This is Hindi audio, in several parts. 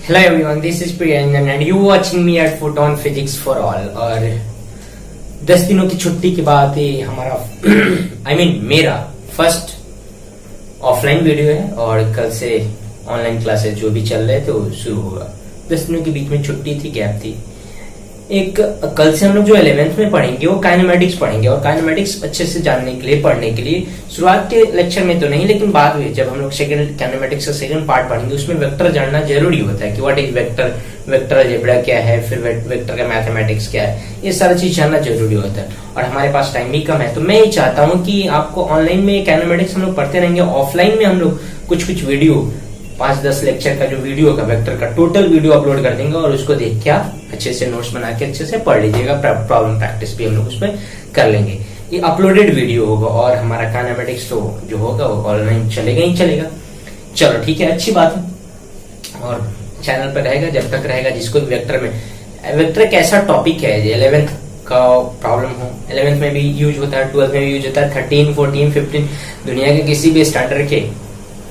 Hello everyone, this is Priyanjan and you watching me at photon physics for all. और 10 दिनों की छुट्टी के बाद ये हमारा मेरा फर्स्ट ऑफलाइन वीडियो है और कल से ऑनलाइन क्लासेस जो भी चल रहे थे वो शुरू होगा। 10 दिनों के बीच में छुट्टी थी, गैप थी। एक कल से हम लोग जो 11th में पढ़ेंगे वो काइनेमेटिक्स पढ़ेंगे और काइनेमेटिक्स अच्छे से जानने के लिए, पढ़ने के लिए शुरुआत के लेक्चर में तो नहीं, लेकिन बाद में जब हम लोग सेकंड काइनेमेटिक्स का सेकंड पार्ट पढ़ेंगे उसमें वेक्टर जानना जरूरी होता है कि what is vector, vector algebra क्या है, फिर वेक्टर का मैथमेटिक्स क्या है, ये सारा चीज जानना जरूरी होता है। और हमारे पास टाइम भी कम है, तो मैं ये चाहता हूँ कि आपको ऑनलाइन में काइनेमेटिक्स हम लोग पढ़ते रहेंगे, ऑफलाइन में हम लोग कुछ वीडियो 5-10 लेक्चर का जो वीडियो का वेक्टर का टोटल वीडियो अपलोड कर देंगे और उसको देख के आप अच्छे से नोट्स बना के अच्छे से पढ़ लीजिएगा। प्रॉब्लम प्रैक्टिस भी हम लोग उसमें कर लेंगे। ये अपलोडेड वीडियो होगा और हमारा काइनेमेटिक्स तो जो होगा वो ऑनलाइन चलेगा ही चलेगा। चलो ठीक है, अच्छी बात है। और चैनल पर रहेगा जब तक रहेगा, जिसको वेक्टर में, वेक्टर एक ऐसा टॉपिक है 11th का प्रॉब्लम हो, 11th में भी यूज होता है, 12th में भी यूज होता है, 13, 14, 15 दुनिया के किसी भी स्टैंडर्ड के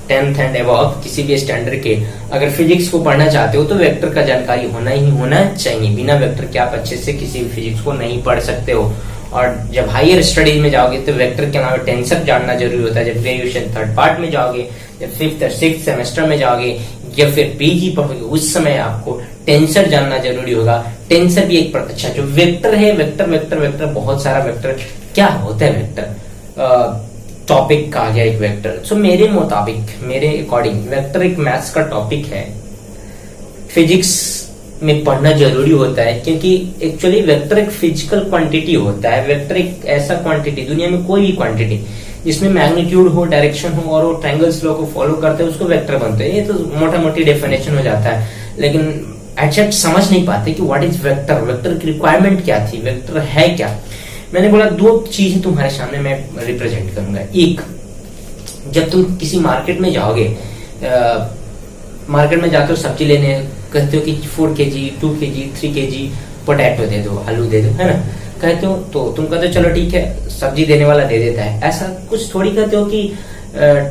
10th एंड अबव किसी भी स्टैंडर्ड के अगर फिजिक्स को पढ़ना चाहते हो तो वेक्टर का जानकारी होना ही होना चाहिए। बिना वेक्टर के आप अच्छे से किसी भी फिजिक्स को नहीं पढ़ सकते हो। और जब हायर स्टडीज में जाओगे तो वेक्टर के अलावा टेंसर जानना जरूरी होता है। जब ग्रेजुएशन थर्ड पार्ट में जाओगे, जब 5th और 6th सेमेस्टर में जाओगे या फिर पीजी पढ़ोगे, उस समय आपको टेंसर जानना जरूरी होगा। टेंसर भी एक अच्छा जो वेक्टर है, वेक्टर बहुत सारा वेक्टर क्या होता है, वेक्टर टॉपिक का गया एक वेक्टर। सो मेरे मुताबिक, मेरे अकॉर्डिंग वेक्टर एक मैथ्स का टॉपिक है, फिजिक्स में पढ़ना जरूरी होता है, क्योंकि एक्चुअली वेक्टर एक फिजिकल क्वांटिटी होता है। वेक्टर एक ऐसा क्वांटिटी, दुनिया में कोई भी क्वांटिटी जिसमें मैग्नीट्यूड हो, डायरेक्शन हो और वो ट्रायंगल्स लॉ को फॉलो करते हैं उसको वेक्टर बनते हैं। ये तो मोटा मोटी डेफिनेशन हो जाता है, लेकिन एग्जैक्ट समझ नहीं पाते कि व्हाट इज वेक्टर, वेक्टर की रिक्वायरमेंट क्या थी, वेक्टर है क्या। मैंने बोला 2 चीजें तुम्हारे सामने मैं रिप्रेजेंट करूंगा। एक, जब तुम किसी मार्केट में जाओगे, मार्केट में जाते हो सब्जी लेने, कहते हो कि 4 kg, 2 kg, 3 kg पोटैटो दे दो, आलू दे दो, है ना, कहते हो तो तुम कहते हो चलो ठीक है, सब्जी देने वाला दे देता है। ऐसा कुछ थोड़ी कहते हो कि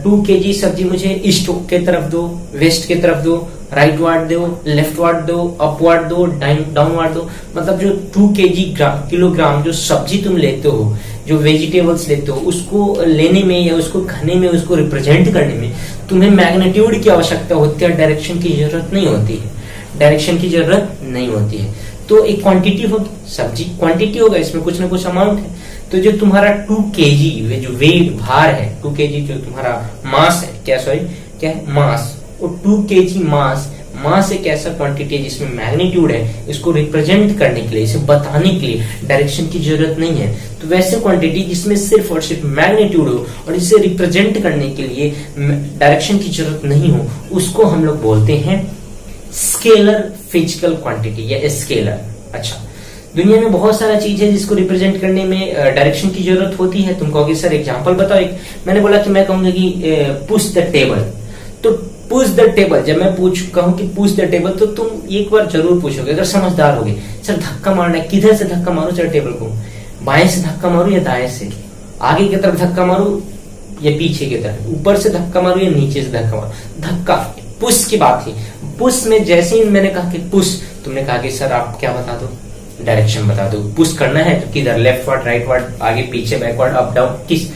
2 kg सब्जी मुझे ईस्ट के तरफ दो, वेस्ट के तरफ दो, राइट वार्ड दो, लेफ्ट वार्ड दो, अपवार्ड दो, डाउनवार्ड दो। मतलब जो 2 kg किलोग्राम जो सब्जी तुम लेते हो, जो वेजिटेबल्स लेते हो, उसको लेने में या उसको खाने में, उसको रिप्रेजेंट करने में तुम्हें मैग्नीट्यूड की आवश्यकता होती है, डायरेक्शन की जरूरत नहीं होती है। डायरेक्शन की जरूरत नहीं होती है। तो एक क्वांटिटी होगी, सब्जी क्वांटिटी होगा, इसमें कुछ ना कुछ अमाउंट है। तो जो तुम्हारा 2 kg जो वेट भार है, 2 kg जो तुम्हारा मास है, क्या है मास, वो 2 kg मास एक ऐसा क्वांटिटी है जिसमें मैग्नीट्यूड है। इसको रिप्रेजेंट करने के लिए, इसे बताने के लिए डायरेक्शन की जरूरत नहीं है। तो वैसे क्वांटिटी जिसमें सिर्फ और सिर्फ मैग्नीट्यूड हो और इसे रिप्रेजेंट करने के लिए डायरेक्शन की जरूरत नहीं हो, उसको हम लोग बोलते हैं स्केलर फिजिकल क्वांटिटी या स्केलर। अच्छा, दुनिया में बहुत सारा चीज है जिसको रिप्रेजेंट करने में डायरेक्शन की जरूरत होती है। तुम कहोगे सर एग्जांपल बताओ। एक मैंने बोला कि मैं कहूंगा कि पुश द टेबल, तो पुश द टेबल, जब मैं कहूं कि पुश द टेबल, तो तुम एक बार जरूर पूछोगे, अगर समझदार होगे, सर धक्का मारना है, किधर से धक्का मारू सर टेबल को, बाएं से धक्का मारू या दाएं से, आगे की तरफ धक्का मारू या पीछे की तरफ, ऊपर से धक्का मारू या नीचे से धक्का मारू। धक्का पुश की बात थी। पुश में जैसे ही मैंने कहा कि पुश, तुमने कहा कि सर आप क्या बता दो, डायरेक्शन बता दो। पुश करना है तो किधर, लेफ्ट वार्ड, राइट वार्ड, आगे पीछे, बैकवर्ड, अप डाउन, किस,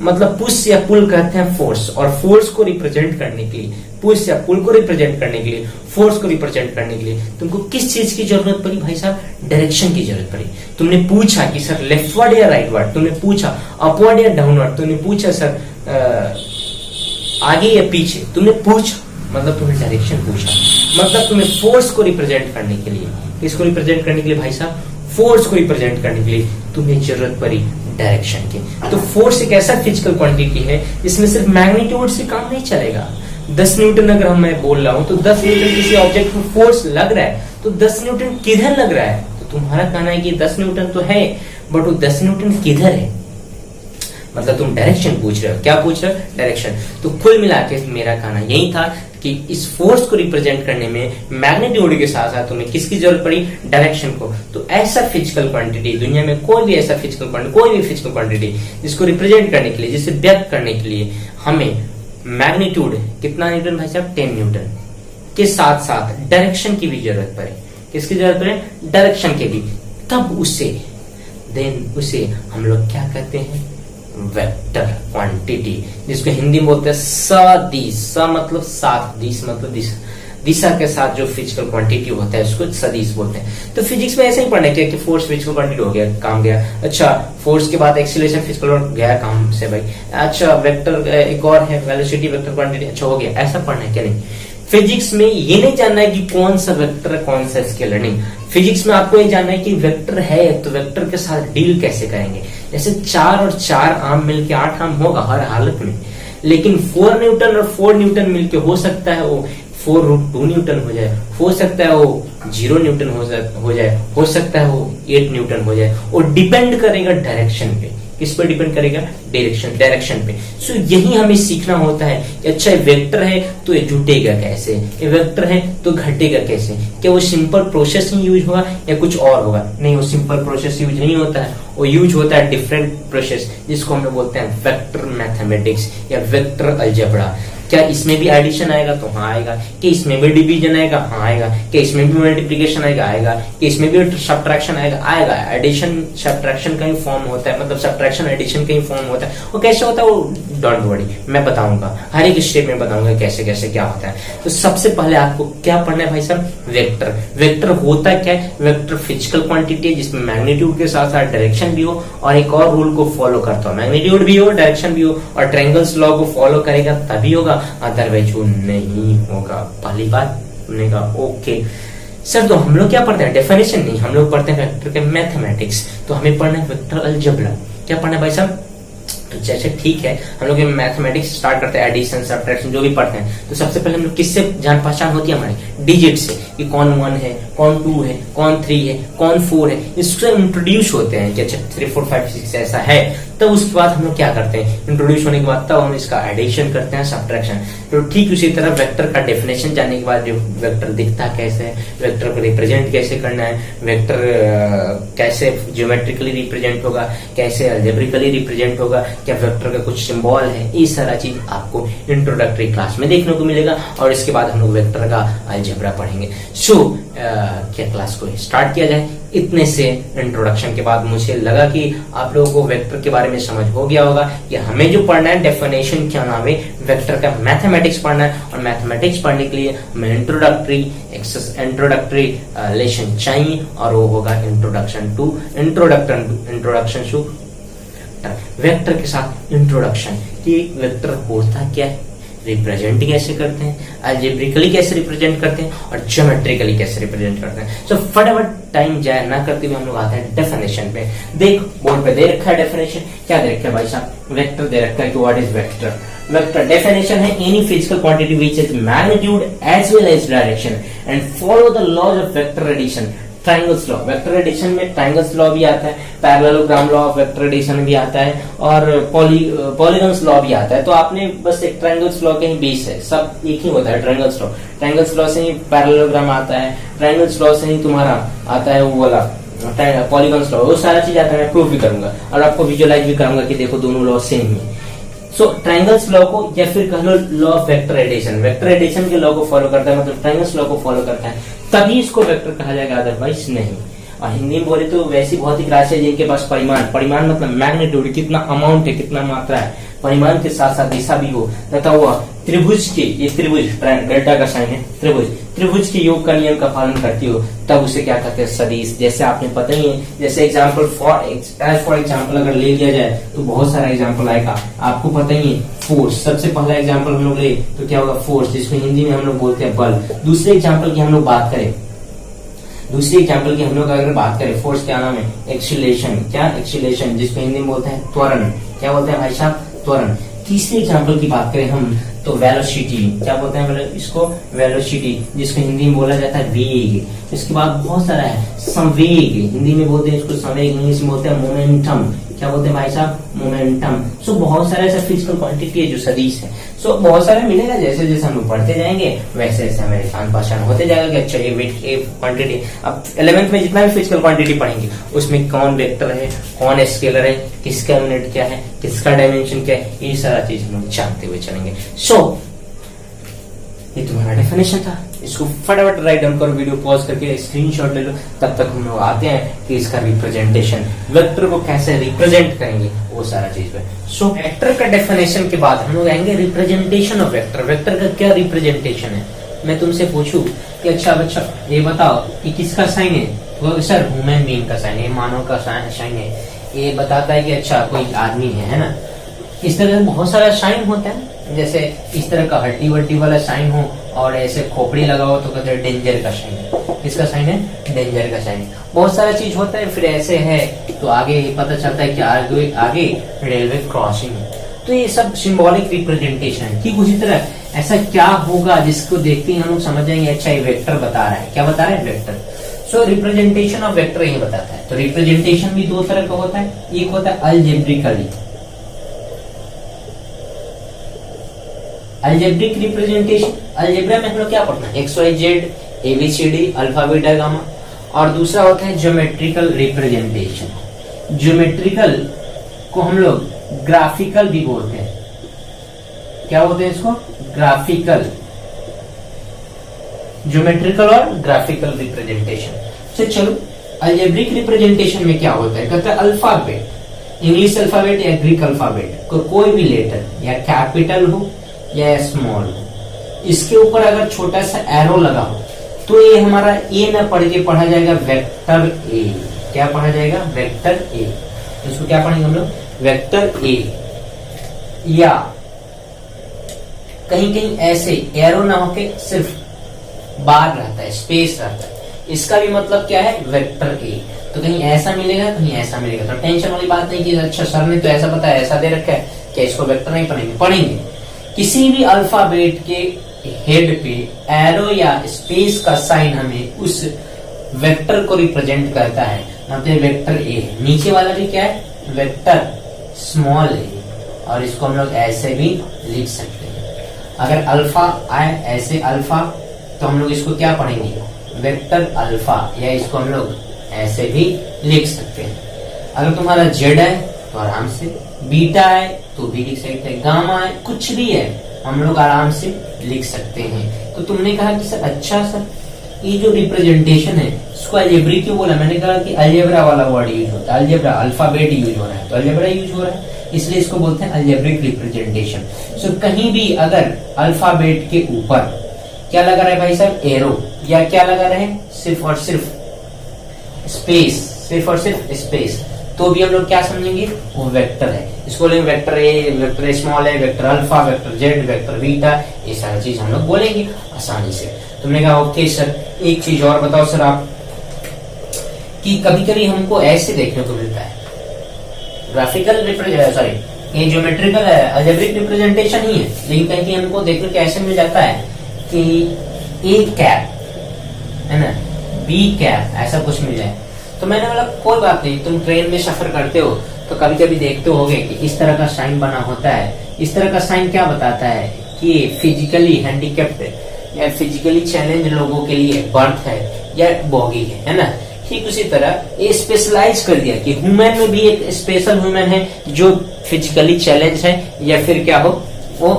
मतलब पुश या पुल कहते हैं फोर्स। और फोर्स को रिप्रेजेंट करने के लिए, पुश या पुल को रिप्रेजेंट करने के लिए, फोर्स को रिप्रेजेंट करने के लिए तुमको किस चीज की जरूरत पड़ी भाई साहब, डायरेक्शन की जरूरत पड़ी। तुमने पूछा कि सर लेफ्ट वार्ड या राइट वार्ड, तुमने पूछा अपवर्ड या डाउनवर्ड, तुमने पूछा सर आगे या पीछे, तुमने पूछा, मतलब तुमने डायरेक्शन पूछा, मतलब तुम्हें फोर्स को रिप्रेजेंट करने के लिए, किसको रिप्रेजेंट करने के लिए भाई साहब, फोर्स को रिप्रेजेंट करने के लिए तुम्हें जरूरत पड़ी डायरेक्शन की। तो फोर्स एक ऐसा फिजिकल क्वांटिटी है जिसमें सिर्फ मैग्नीट्यूड से काम नहीं चलेगा। 10 न्यूटन अगर मैं बोल रहा हूं तो 10 न्यूटन किसी ऑब्जेक्ट में फोर्स लग रहा है, तो 10 न्यूटन किधर लग रहा है, तो तुम्हारा कहना है कि 10 न्यूटन तो है, बट वो 10 न्यूटन किधर है, मतलब तुम डायरेक्शन पूछ रहे हो। क्या पूछ रहे हो, डायरेक्शन। तो कुल मिला के मेरा कहना यही था कि इस फोर्स को रिप्रेजेंट करने में मैग्नीट्यूड के साथ साथ तुम्हें किसकी जरूरत पड़ी, डायरेक्शन को। तो ऐसा फिजिकल क्वांटिटी, दुनिया में कोई भी ऐसा फिजिकल क्वांटिटी, कोई भी फिजिकल क्वांटिटी जिसको रिप्रेजेंट करने के लिए, जिसे व्यक्त करने के लिए हमें मैग्नीट्यूड कितना न्यूटन भाई साहब, 10 न्यूटन, के साथ साथ डायरेक्शन की भी जरूरत पड़े, किसकी जरूरत पड़े, डायरेक्शन के भी, तब उसे हम लोग क्या कहते हैं, वेक्टर क्वांटिटी, जिसको हिंदी में बोलते हैं सदिश। स मतलब साथ, दिश मतलब दिशा के साथ जो फिजिकल क्वांटिटी होता है उसको सदिश बोलते हैं। तो फिजिक्स में ऐसे ही पढ़ना है कि फोर्स फिजिकल क्वांटिटी हो गया, काम गया। अच्छा, फोर्स के बाद एक्सीलरेशन फिजिकल गया, काम से भाई। अच्छा, वेक्टर एक और है वेलोसिटी वेक्टर क्वांटिटी, अच्छा हो गया, ऐसा पढ़ना है क्या, नहीं। फिजिक्स में ये नहीं जानना है कि कौन सा वेक्टर है कौन सा स्केलर, नहीं। फिजिक्स में आपको ये जानना है कि वेक्टर है तो वेक्टर के साथ डील कैसे करेंगे। जैसे 4 और 4 आम मिलके 8 आम होगा हर हालत में, लेकिन 4 न्यूटन और 4 न्यूटन मिलके हो सकता है वो 4√2 न्यूटन हो जाए, हो सकता है वो 0 न्यूटन हो जाए, हो सकता है वो 8 न्यूटन हो जाए। और डिपेंड करेगा डायरेक्शन पे, किस पर डिपेंड करेगा, डायरेक्शन पे। सो यही हमें सीखना होता है कि अच्छा वेक्टर है तो ये जुटेगा कैसे, ये वेक्टर है तो घटेगा कैसे, क्या वो सिंपल प्रोसेस ही यूज होगा या कुछ और होगा। नहीं, वो सिंपल प्रोसेस यूज नहीं होता है, वो यूज होता है डिफरेंट प्रोसेस, जिसको हम लोग बोलते हैं वेक्टर मैथमेटिक्स या वेक्टर अलजेब्रा। क्या इसमें भी एडिशन आएगा, तो हाँ आएगा। कि इसमें भी डिवीजन आएगा, हाँ आएगा। कि इसमें भी मल्टीप्लिकेशन आएगा, आएगा। कि इसमें भी सब्ट्रैक्शन आएगा, आएगा। एडिशन सब्ट्रैक्शन का ही फॉर्म होता है, मतलब सब्ट्रैक्शन एडिशन का ही फॉर्म होता है। वो कैसे होता है वो डोंट वरी, मैं बताऊंगा, हर एक स्टेप में बताऊंगा कैसे कैसे क्या होता है। तो सबसे पहले आपको क्या पढ़ना है भाई साहब, वेक्टर। वेक्टर होता क्या है, वेक्टर फिजिकल क्वांटिटी है जिसमें मैग्नीट्यूड के साथ साथ डायरेक्शन भी हो, और एक और रूल को फॉलो करता हो, मैग्नीट्यूड भी हो डायरेक्शन भी हो, और ट्रायंगल्स लॉ को फॉलो करेगा तभी होगा, अदरवाइज वो नहीं होगा। पहली बात हमने कहा ओके सर, तो हम लोग क्या पढ़ते हैं, डेफिनेशन नहीं, हम लोग पढ़ते हैं वेक्टर के मैथमेटिक्स। तो हमें पढ़ना है वेक्टर अलजेब्रा। क्या पढ़ना है भाई साहब, तो जैसे ठीक है हम लोग मैथमेटिक्स स्टार्ट करते हैं, एडिशन सब्ट्रैक्शन जो भी पढ़ते हैं, तो सबसे पहले हम लोग किससे जान पहचान होती है हमारी, डिजिट से, कि कौन 1 है, कौन 2 है, कौन 3 है, कौन 4 है, इससे इंट्रोड्यूस होते हैं कि अच्छा 3 4 5 6 ऐसा है। तब उसके बाद हम लोग क्या करते हैं, इंट्रोड्यूस होने के बाद तब हम इसका एडिशन करते हैं, सब्ट्रैक्शन। तो ठीक उसी तरह वेक्टर का डेफिनेशन जानने के बाद जो वेक्टर दिखता कैसे है, वेक्टर को रिप्रेजेंट कैसे करना है, वेक्टर कैसे ज्योमेट्रिकली रिप्रेजेंट होगा, कैसे अलजेब्रिकली रिप्रेजेंट होगा, क्या वेक्टर का कुछ सिंबल है, ये सारा चीज आपको इंट्रोडक्टरी क्लास में देखने को मिलेगा। और इसके बाद हम लोग वेक्टर का अलजेब्रा पढ़ेंगे। सो क्या क्लास को स्टार्ट किया जाए। इतने से इंट्रोडक्शन के बाद मुझे लगा कि आप लोगों को वेक्टर के बारे में समझ हो गया होगा कि हमें जो पढ़ना है डेफिनेशन क्या नाम है, वेक्टर का मैथमेटिक्स पढ़ना है। और मैथमेटिक्स पढ़ने के लिए हमें इंट्रोडक्टरी लेसन चाहिए, और वो होगा इंट्रोडक्शन टू वेक्टर के साथ इंट्रोडक्शन कि वेक्टर होता क्या है, रिप्रेजेंट कैसे करते हैं, अलजेब्रिकली कैसे रिप्रेजेंट करते हैं, और ज्योमेट्रिकली कैसे रिप्रेजेंट करते हैं। सो फटाफट टाइम जाए ना करते हुए हम लोग आते हैं डेफिनेशन पे। देख बोर्ड पे दे रखा है डेफिनेशन, क्या दे रखा है भाई साहब, वेक्टर दे रखा है कि what is vector. Vector definition है any physical quantity which is magnitude as well as direction and follow the laws of vector addition. Triangles law, vector addition में ट्रायंगल्स लॉ भी आता है, parallelogram law of vector addition भी आता है, और पॉलीगन्स लॉ भी आता है। तो आपने बस एक ट्रायंगल्स लॉ के ही बेस है, सब एक ही होता है ट्रायंगल्स लॉ। ट्रायंगल्स लॉ से ही पैरेललोग्राम आता है, ट्रायंगल्स लॉ से ही तुम्हारा आता है वो वाला पॉलीगन्स लॉ, वो सारा चीज आता है, मैं प्रूफ भी करूंगा और आपको विजुअलाइज भी करूंगा कि देखो दोनों लॉ सेम ही है। सो ट्रायंगल्स लॉ को या फिर कह लो लॉ ऑफ वेक्टर एडिशन के लॉ को फॉलो करता है, मतलब ट्रायंगल्स लॉ को फॉलो करता है, तभी इसको वेक्टर कहा जाएगा, अदरवाइज नहीं। और हिंदी में बोले तो वैसी बहुत ही क्लास है जिनके पास परिमाण मतलब मैग्नीट्यूड, कितना अमाउंट है, कितना मात्रा है, परिमाण के साथ साथ दिशा भी हो, तथा वह त्रिभुज के, ये त्रिभुज डेल्टा का साइन है, त्रिभुज के योग का नियम का पालन करती हो, तब उसे क्या कहते हैं, सदिश। जैसे आपने पता ही है, जैसे एग्जाम्पल फॉर एग्जाम्पल अगर ले लिया जाए तो बहुत सारा एग्जाम्पल आएगा, आपको पता ही है। फोर्स, सबसे पहला एग्जाम्पल हम लोग ले तो क्या होगा, फोर्स, जिसको हिंदी में हम लोग बोलते हैं बल। दूसरे एग्जाम्पल की हम लोग बात करें, अगर बात करें फोर्स, क्या नाम है, एक्सीलरेशन, क्या एक्सीलरेशन, जिसको हिंदी में बोलते हैं त्वरण। क्या बोलते हैं भाई साहब, त्वरण। तीसरे एग्जाम्पल की बात करें हम तो वेलोसिटी, क्या बोलते हैं इसको, वेलोसिटी, जिसको हिंदी में बोला जाता है वेग। इसके बाद बहुत सारा है, संवेग, हिंदी में बोलते हैं इसको संवेग, इंग्लिश में बोलते हैं मोमेंटम। क्या बोलते हैं भाई साहब, मोमेंटम। सो बहुत सारे ऐसे फिजिकल क्वांटिटी है जो सदिश है। सो बहुत सारे मिलेगा, जैसे जैसे हम लोग पढ़ते जाएंगे वैसे वैसे हमें जान पहचान होते जाएगा कि अच्छा ये वेट ये क्वांटिटी। अब 11th में जितना भी फिजिकल क्वांटिटी पढ़ेंगे उसमें कौन वेक्टर है, कौन स्केलर है, किसका यूनिट क्या है, किसका डायमेंशन क्या है, ये सारा चीज हम लोग जानते हुए चलेंगे। सो ये तुम्हारा डेफिनेशन था। इसको फटाफट राइट डाउन करो, वीडियो पॉज करके स्क्रीनशॉट ले लो। तब तक हम लोग आते हैं कि इसका रिप्रेजेंटेशन, वेक्टर को कैसे रिप्रेजेंट करेंगे वो सारा चीज पे। सो वेक्टर का डेफिनेशन के बाद हम लोग आएंगे रिप्रेजेंटेशन ऑफ वेक्टर। वेक्टर का क्या रिप्रेजेंटेशन है। मैं तुमसे पूछूं कि अच्छा बच्चा ये बताओ कि किसका साइन है, तो सर ह्यूमन बीइंग का साइन है, मानव का साइन है। ये बताता है कि अच्छा कोई आदमी है ना। इस तरह से बहुत सारा साइन होता है, जैसे इस तरह का हड्डी वड्डी वाला साइन हो और ऐसे खोपड़ी लगा हो तो कहते हैं डेंजर का साइन है। किसका साइन है, डेंजर का साइन। बहुत सारा चीज होता है। फिर ऐसे है तो आगे पता चलता है कि आगे रेलवे क्रॉसिंग है। तो ये सब सिंबॉलिक रिप्रेजेंटेशन है। ठीक उसी तरह ऐसा क्या होगा जिसको देखते ही हम लोग समझ जाएंगे अच्छा ये वेक्टर बता रहा है। क्या बता रहा है, vector. So representation of vector ये बताता है। तो रिप्रेजेंटेशन भी दो तरह का होता है। एक होता है अलजेब्रिकली, अलजेब्रिक रिप्रेजेंटेशन। अलजेब्रा में हम लोग क्या पढ़ना है, XYZ ABCD alpha beta gamma. और दूसरा होता है ज्योमेट्रिकल रिप्रेजेंटेशन। ज्योमेट्रिकल को हम लोग ग्राफिकल भी बोलते हैं। क्या बोलते हैं इसको, ग्राफिकल। ज्योमेट्रिकल और ग्राफिकल रिप्रेजेंटेशन। चलो अलजेब्रिक रिप्रेजेंटेशन में क्या होता है, कहते हैं अल्फाबेट, इंग्लिश अल्फाबेट या ग्रीक अल्फाबेट को कोई भी लेटर या कैपिटल हो या स्मॉल हो, इसके ऊपर अगर छोटा सा एरो लगा हो तो ये हमारा ए ना पढ़ के पढ़ा जाएगा वेक्टर ए। क्या पढ़ा जाएगा, वेक्टर ए। इसको क्या पढ़ेंगे हम लोग, वेक्टर ए। या कहीं कहीं ऐसे एरो ना होके सिर्फ बार रहता है, स्पेस रहता है, इसका भी मतलब क्या है, वेक्टर ए। तो कहीं ऐसा मिलेगा कहीं ऐसा मिलेगा। तो टेंशन वाली बात नहीं कि अच्छा सर ने तो ऐसा बताया, ऐसा दे रखा है, क्या इसको वेक्टर नहीं पढ़ेंगे, पढ़ेंगे। किसी भी अल्फाबेट के हेड पे एरो या स्पेस का साइन हमें उस वेक्टर को रिप्रेजेंट करता है, मतलब वेक्टर ए है। नीचे वाला भी क्या है, वेक्टर स्मॉल ए। और इसको हम लोग ऐसे भी लिख सकते हैं। अगर अल्फा आए ऐसे अल्फा तो हम लोग इसको क्या पढ़ेंगे, वेक्टर अल्फा, या इसको हम लोग ऐसे भी लिख सकते हैं। अगर तुम्हारा जेड है तो आराम से, बीटा है तो भी लिख सकते हैं, गामा है, कुछ भी है हम लोग आराम से लिख सकते हैं। तो तुमने कहा कि सर अच्छा सर ये जो रिप्रेजेंटेशन है इसको अलजेब्रिक क्यों बोला। मैंने कहा कि अलजेब्रा वाला वर्ड यूज होता है, अलजेब्रा अल्फाबेट यूज हो रहा है तो अलजेब्रा यूज हो रहा है, इसलिए इसको बोलते हैं अलजेब्रिक रिप्रेजेंटेशन। सो कहीं भी अगर अल्फाबेट के ऊपर क्या लगा रहा है भाई साहब, एरो, या क्या लगा रहे हैं, सिर्फ और सिर्फ स्पेस, सिर्फ और सिर्फ स्पेस, तो भी हम लोग क्या समझेंगे, वो वेक्टर है। इसको बोलेंगे वेक्टर ए, वेक्टर स्मॉल है, vector alpha, vector Z, vector beta, ये सारी चीज हम लोग बोलेंगे आसानी से। तुमने कहा ओके सर, एक चीज और बताओ सर आप, कि कभी कभी हमको ऐसे देखने को मिलता है, ग्राफिकल सॉरी ये ज्योमेट्रिकल है, अलजेब्रिक रिप्रेजेंटेशन ही है, लेकिन कहीं कहीं हमको देखने को ऐसे मिल जाता है कि ए कैप है ना, बी कैप, ऐसा कुछ मिल जाए। तो मैंने बोला कोई बात नहीं, तुम ट्रेन में सफर करते हो तो कभी कभी देखते होगे कि इस तरह का साइन बना होता है। इस तरह का साइन क्या बताता है कि फिजिकली हैंडीकैप्ड या फिजिकली चैलेंज लोगों के लिए बर्थ है या बॉगी है ना। ठीक उसी तरह ये स्पेशलाइज कर दिया कि ह्यूमन में भी एक स्पेशल ह्यूमन है जो फिजिकली चैलेंज है या फिर क्या हो, वो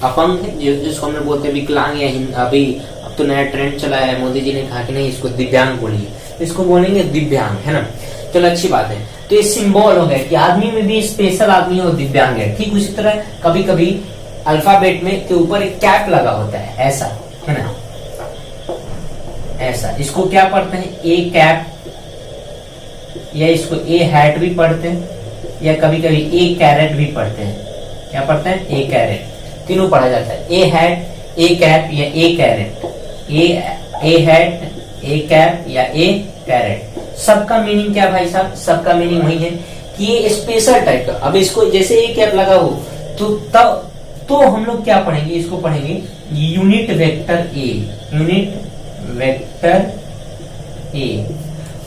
अपंग है, जिसको हम लोग बोलते हैं विकलांग, या अभी अब तो नया ट्रेंड चला है, मोदी जी ने कहा कि नहीं इसको दिव्यांग बोलिए, इसको बोलेंगे दिव्यांग, है ना। चलो अच्छी बात है। तो ये सिंबल हो गया कि आदमी में भी स्पेशल आदमी हो, दिव्यांग है। ठीक उसी तरह कभी कभी अल्फाबेट में के ऊपर एक कैप लगा होता है, ऐसा है ना, ऐसा, इसको क्या पढ़ते हैं, ए कैप, या इसको ए हैट भी पढ़ते हैं, या कभी कभी ए कैरेट भी पढ़ते हैं। क्या पढ़ते हैं, ए कैरेट, तीनों पढ़ा जाता है, ए हैट, ए कैप या ए carat, A hat, A cap या ए कैरेट। सबका मीनिंग क्या भाई साहब, सबका मीनिंग वही है कि ये स्पेशल टाइप का। अब इसको जैसे ए कैप लगा हो तो तब तो हम लोग क्या पढ़ेंगे, इसको पढ़ेंगे unit vector A, unit vector A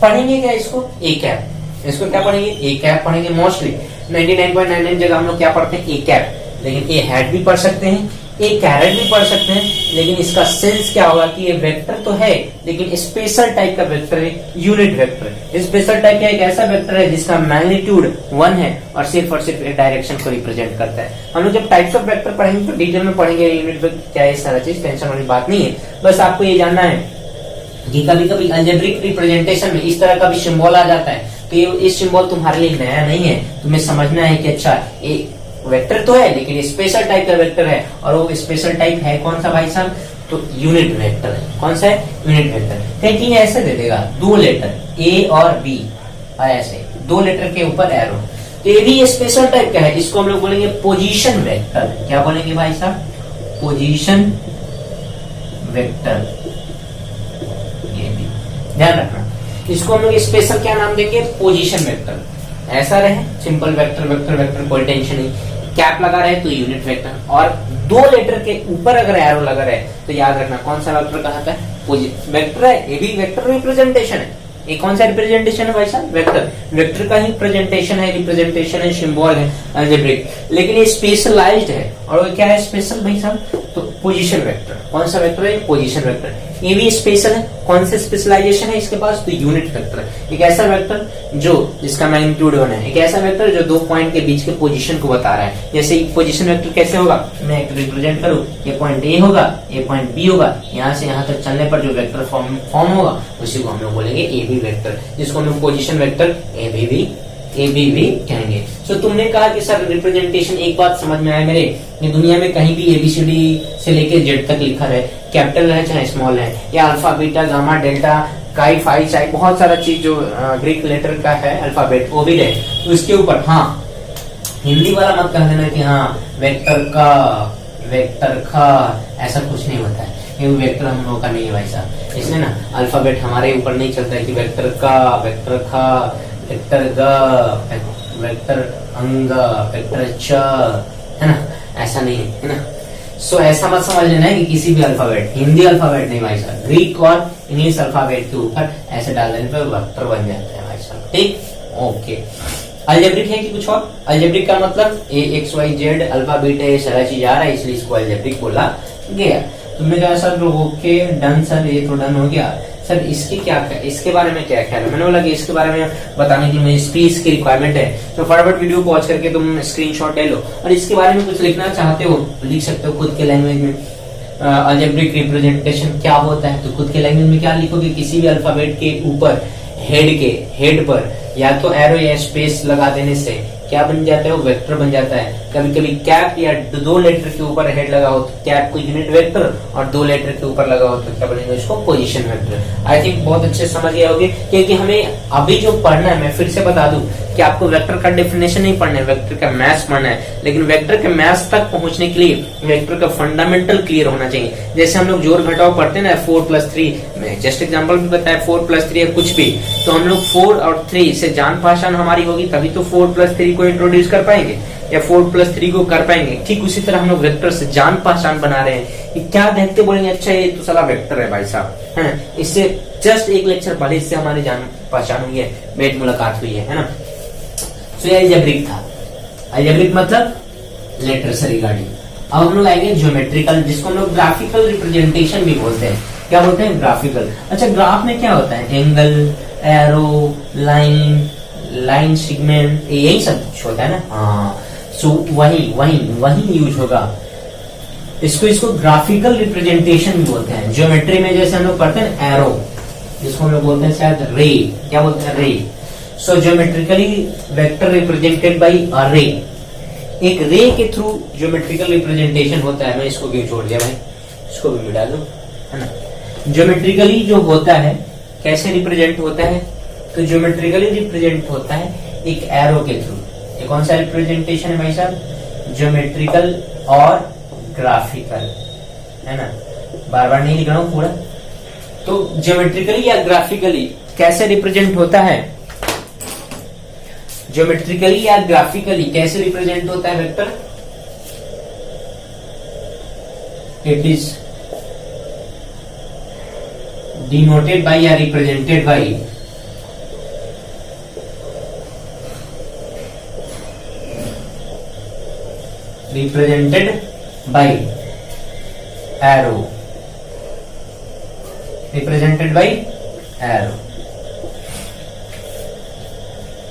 पढ़ेंगे। क्या इसको, ए कैप, इसको क्या पढ़ेंगे, ए कैप पढ़ेंगे। मोस्टली 99.99 जगह हम लोग क्या पढ़ते हैं, ए कैप, लेकिन ए हैट भी पढ़ सकते हैं, एक कैरेट भी पढ़ सकते हैं, लेकिन इसका सेंस क्या होगा कि ये वेक्टर तो है लेकिन स्पेशल टाइप का वेक्टर है, यूनिट वेक्टर। स्पेशल टाइप का एक ऐसा वेक्टर है जिसका मैग्नीट्यूड 1 है और सिर्फ एक डायरेक्शन को रिप्रेजेंट करता है। हम लोग जब टाइप्स ऑफ वेक्टर पढ़ेंगे तो डिटेल में पढ़ेंगे यूनिट वेक्टर क्या है, सारा चीज टेंशन वाली बात नहीं है। बस आपको ये जानना है कि कभी कभी अलजेब्रिक रिप्रेजेंटेशन में इस तरह का भी सिंबल आ जाता है, तो ये इस सिंबल तुम्हारे लिए नया नहीं है, तुम्हें समझना है कि अच्छा ये वेक्टर तो है लेकिन स्पेशल टाइप का वेक्टर है, और वो स्पेशल टाइप है कौन सा भाई साहब, तो यूनिट वेक्टर है। कौन सा है, यूनिट वेक्टर। कहीं ऐसे दे देगा 2 लेटर ए और बी, ऐसे 2 लेटर के ऊपर एरो, तो ये भी स्पेशल टाइप का है, इसको हम लोग बोलेंगे पोजीशन वेक्टर। क्या बोलेंगे भाई साहब, पोजीशन वेक्टर। ये भी ध्यान रखना, इसको हम लोग स्पेशल क्या नाम देंगे, पोजीशन वेक्टर। ऐसा रहे सिंपल वेक्टर वेक्टर वेक्टर, कोई टेंशन नहीं। कैप लगा रहे तो यूनिट वेक्टर, और 2 लेटर के ऊपर अगर एरो लगा रहे तो याद रखना कौन सा वेक्टर कहता है, वेक्टर है। ये भी वेक्टर रिप्रेजेंटेशन है। ये कौन सा रिप्रेजेंटेशन है भाई साहब, वेक्टर। वेक्टर का ही प्रेजेंटेशन है, रिप्रेजेंटेशन है, सिंबल है अलजेब्रिक, लेकिन ये स्पेशलाइज्ड है। और वो क्या है स्पेशल भाई साहब, तो पोजीशन वेक्टर। कौन सा वेक्टर है, पोजीशन वेक्टर। ये भी स्पेशल है, कौन से स्पेशलाइजेशन है इसके पास, तो यूनिट वेक्टर है। एक ऐसा वेक्टर जो जिसका मैग्नीट्यूड 1 है, एक ऐसा वेक्टर जो 2 पॉइंट के बीच के पोजीशन को बता रहा है। जैसे पोजीशन वेक्टर कैसे होगा, मैं एक रिप्रेजेंट करूं, ये पॉइंट ए होगा, ये पॉइंट बी होगा, यहाँ से यहाँ तक चलने पर जो वेक्टर फॉर्म होगा उसी को हम लोग बोलेंगे ए बी वेक्टर, जिसको हम लोग पोजीशन वेक्टर ए बी भी कहेंगे। तो तुमने कहा कि सर रिप्रेजेंटेशन, एक बात समझ में आया मेरे, कि दुनिया में कहीं भी एबीसीडी से लेके जेड तक लिखा है, कैपिटल है चाहे स्मॉल है, या अल्फा बीटा गामा डेल्टा काई फाई चाहे बहुत सारा चीज जो ग्रीक लेटर का है अल्फाबेट वो भी रहे, तो इसके ऊपर हाँ हिंदी वाला मत कह देना कि हाँ वेक्टर का ऐसा कुछ नहीं होता है, ये वेक्टर हम लोगों का नहीं है भाई साहब। इसलिए ना अल्फाबेट हमारे ऊपर नहीं चलता है कि वेक्टर का, वेक्टर का, वेक्टर ग, वेक्टर अंग, वेक्टर च, है ना, ऐसा नहीं है ना। सो ऐसा मत समझ लेना है कि किसी भी अल्फाबेट, हिंदी अल्फाबेट नहीं भाई साहब, ग्रीक और इंग्लिश अल्फाबेट के ऊपर ऐसे डाल देने पर वेक्टर बन जाता है भाई साहब, ठीक, ओके। अलजेब्रिक है कि कुछ और, अलजेब्रिक का मतलब a x y z alpha beta ये सारा चीज आ रहा है, इसलिए इसको अलजेब्रिक बोला गया। तुमने कहा सर ओके डन सर, ये तो डन हो गया सर, इसके बारे में क्या ख्याल है। मैंने बोला कि इसके बारे में बताने की मुझे स्पीच की रिक्वायरमेंट है, तो फटाफट वीडियो को वॉच करके तुम स्क्रीनशॉट ले लो, और इसके बारे में कुछ लिखना चाहते हो लिख सकते हो खुद के लैंग्वेज में। अलजेब्रिक रिप्रेजेंटेशन क्या होता है, तो खुद के लैंग्वेज में क्या लिखोगे, किसी भी अल्फाबेट के ऊपर हेड पर या तो एरो या स्पेस लगा देने से क्या बन जाता है, वो वेक्टर बन जाता है। कभी कभी कैप या 2 लेटर के ऊपर हेड लगा हो तो कैप को यूनिट वेक्टर, और 2 लेटर के ऊपर लगा हो तो क्या बनेगा, इसको पोजीशन वेक्टर। आई थिंक बहुत अच्छे समझ गए होंगे, क्योंकि हमें अभी जो पढ़ना है, मैं फिर से बता दूं कि आपको वेक्टर का डेफिनेशन नहीं पढ़ना है, वेक्टर का मैथ्स पढ़ना है, लेकिन वेक्टर के मैथ्स तक पहुंचने के लिए वेक्टर का फंडामेंटल क्लियर होना चाहिए। जैसे हम लोग जोड़ घटाव पढ़ते हैं ना, 4+3, मैं जस्ट एग्जांपल भी बताया 4+3 या कुछ भी, तो हम लोग 4 और 3 से जान पहचान हमारी होगी, तभी तो 4+3 को इंट्रोड्यूस कर पाएंगे या 4+3 को कर पाएंगे। ठीक उसी तरह हम लोग वेक्टर से जान पहचान बना रहे हैं कि क्या देखते बोलेंगे अच्छा ये तो साला वेक्टर है भाई साहब, है ना। इससे जस्ट एक लेक्चर पहले इससे हमारी जान पहचान हुई है, भेंट मुलाकात हुई है ना। तो ये अलजेब्रिक था, अलजेब्रिक मतलब लेटर से रिगार्डिंग। अब हम लोग आएंगे ज्योमेट्रिकल, जिसको हम लोग ग्राफिकल रिप्रेजेंटेशन भी बोलते हैं। क्या बोलते हैं, ग्राफिकल। अच्छा ग्राफ में क्या होता है, एंगल, एरो, लाइन सेगमेंट, यही सब कुछ होता है ना, हाँ। सो वही यूज होगा। इसको ग्राफिकल रिप्रेजेंटेशन भी बोलते हैं। ज्योमेट्री में जैसे हम लोग पढ़ते हैं एरो, जिसको हम लोग बोलते हैं शायद रे, क्या बोलते हैं, रे। सो ज्योमेट्रिकली वेक्टर रिप्रेजेंटेड बाई अ रे। एक रे के थ्रू ज्योमेट्रिकल रिप्रेजेंटेशन होता है। मैं इसको क्यों छोड़ दिया भाई, इसको भी मिटा दो, है ना। ज्योमेट्रिकली जो होता है कैसे रिप्रेजेंट होता है, तो ज्योमेट्रिकली रिप्रेजेंट होता है एक एरो के थ्रू। ये कौन सा रिप्रेजेंटेशन है भाई साहब, ज्योमेट्रिकल और ग्राफिकल, है ना। बार बार नहीं लिख रहा हूं पूरा। तो ज्योमेट्रिकली या ग्राफिकली कैसे रिप्रेजेंट होता है, ज्योमेट्रिकली या ग्राफिकली कैसे रिप्रेजेंट होता है vector, it is denoted by या represented by arrow, represented by arrow,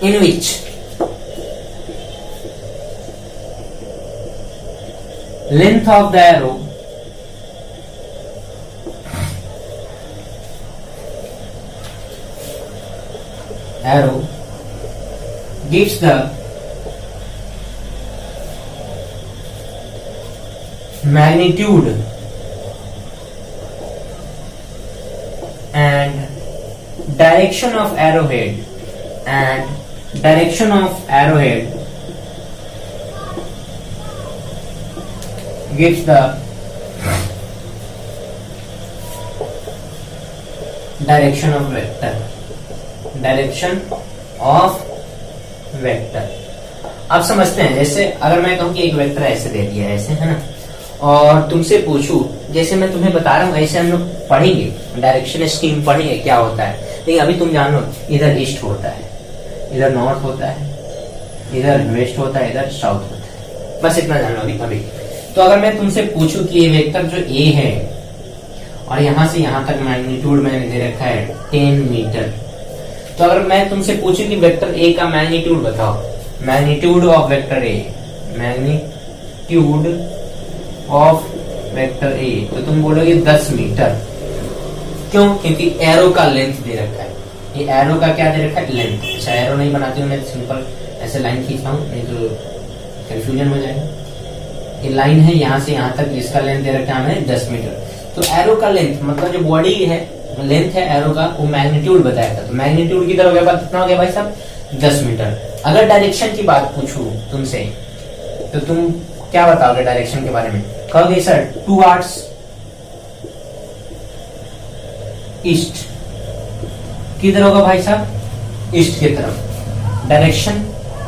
in which length of the arrow gives the magnitude and direction of arrowhead gives the direction of vector. अब समझते हैं, जैसे अगर मैं कहूं कि एक वेक्टर ऐसे दे दिया है, ऐसे है ना, और तुमसे पूछूं, जैसे मैं तुम्हें बता रहा हूं ऐसे हम लोग पढ़ेंगे, डायरेक्शन स्कीम पढ़ेंगे क्या होता है, लेकिन अभी तुम जान लो इधर ईस्ट होता है, इधर नॉर्थ होता है, इधर वेस्ट होता है, इधर साउथ होता है, बस इतना जान लो अभी। तो अगर मैं तुमसे पूछूं कि ये वेक्टर जो ए है और यहां से यहां तक मैग्नीट्यूड मैंने दे रखा है 10 मीटर, तो अगर मैं तुमसे पूछूं कि वेक्टर ए का मैग्नीट्यूड बताओ, magnitude of vector A, magnitude of vector A, तो तुम बोलोगे 10 मीटर। क्यों? क्योंकि एरो का लेंथ दे रखा है, ये एरो का क्या दे रखा है, लेंथ। अच्छा एरो नहीं बनाती हूँ मैं, सिंपल ऐसे लाइन खींचता हूँ, नहीं तो कंफ्यूजन हो जाएगा। ये लाइन है यहाँ से यहाँ तक, इसका लेंथ दे रखा है हमें 10 मीटर। तो एरो का लेंथ मतलब जो बॉडी है, लेंथ है एरो का, वो मैग्नीट्यूड बताया था। तो मैग्नीट्यूड किधर हो गया, कितना हो गया भाई साहब, 10 मीटर। अगर डायरेक्शन की बात पूछूं तुमसे, तो तुम क्या बताओगे डायरेक्शन के बारे में? कहोगे सर टुवर्ड्स ईस्ट। किधर होगा भाई साहब, ईस्ट की तरफ। डायरेक्शन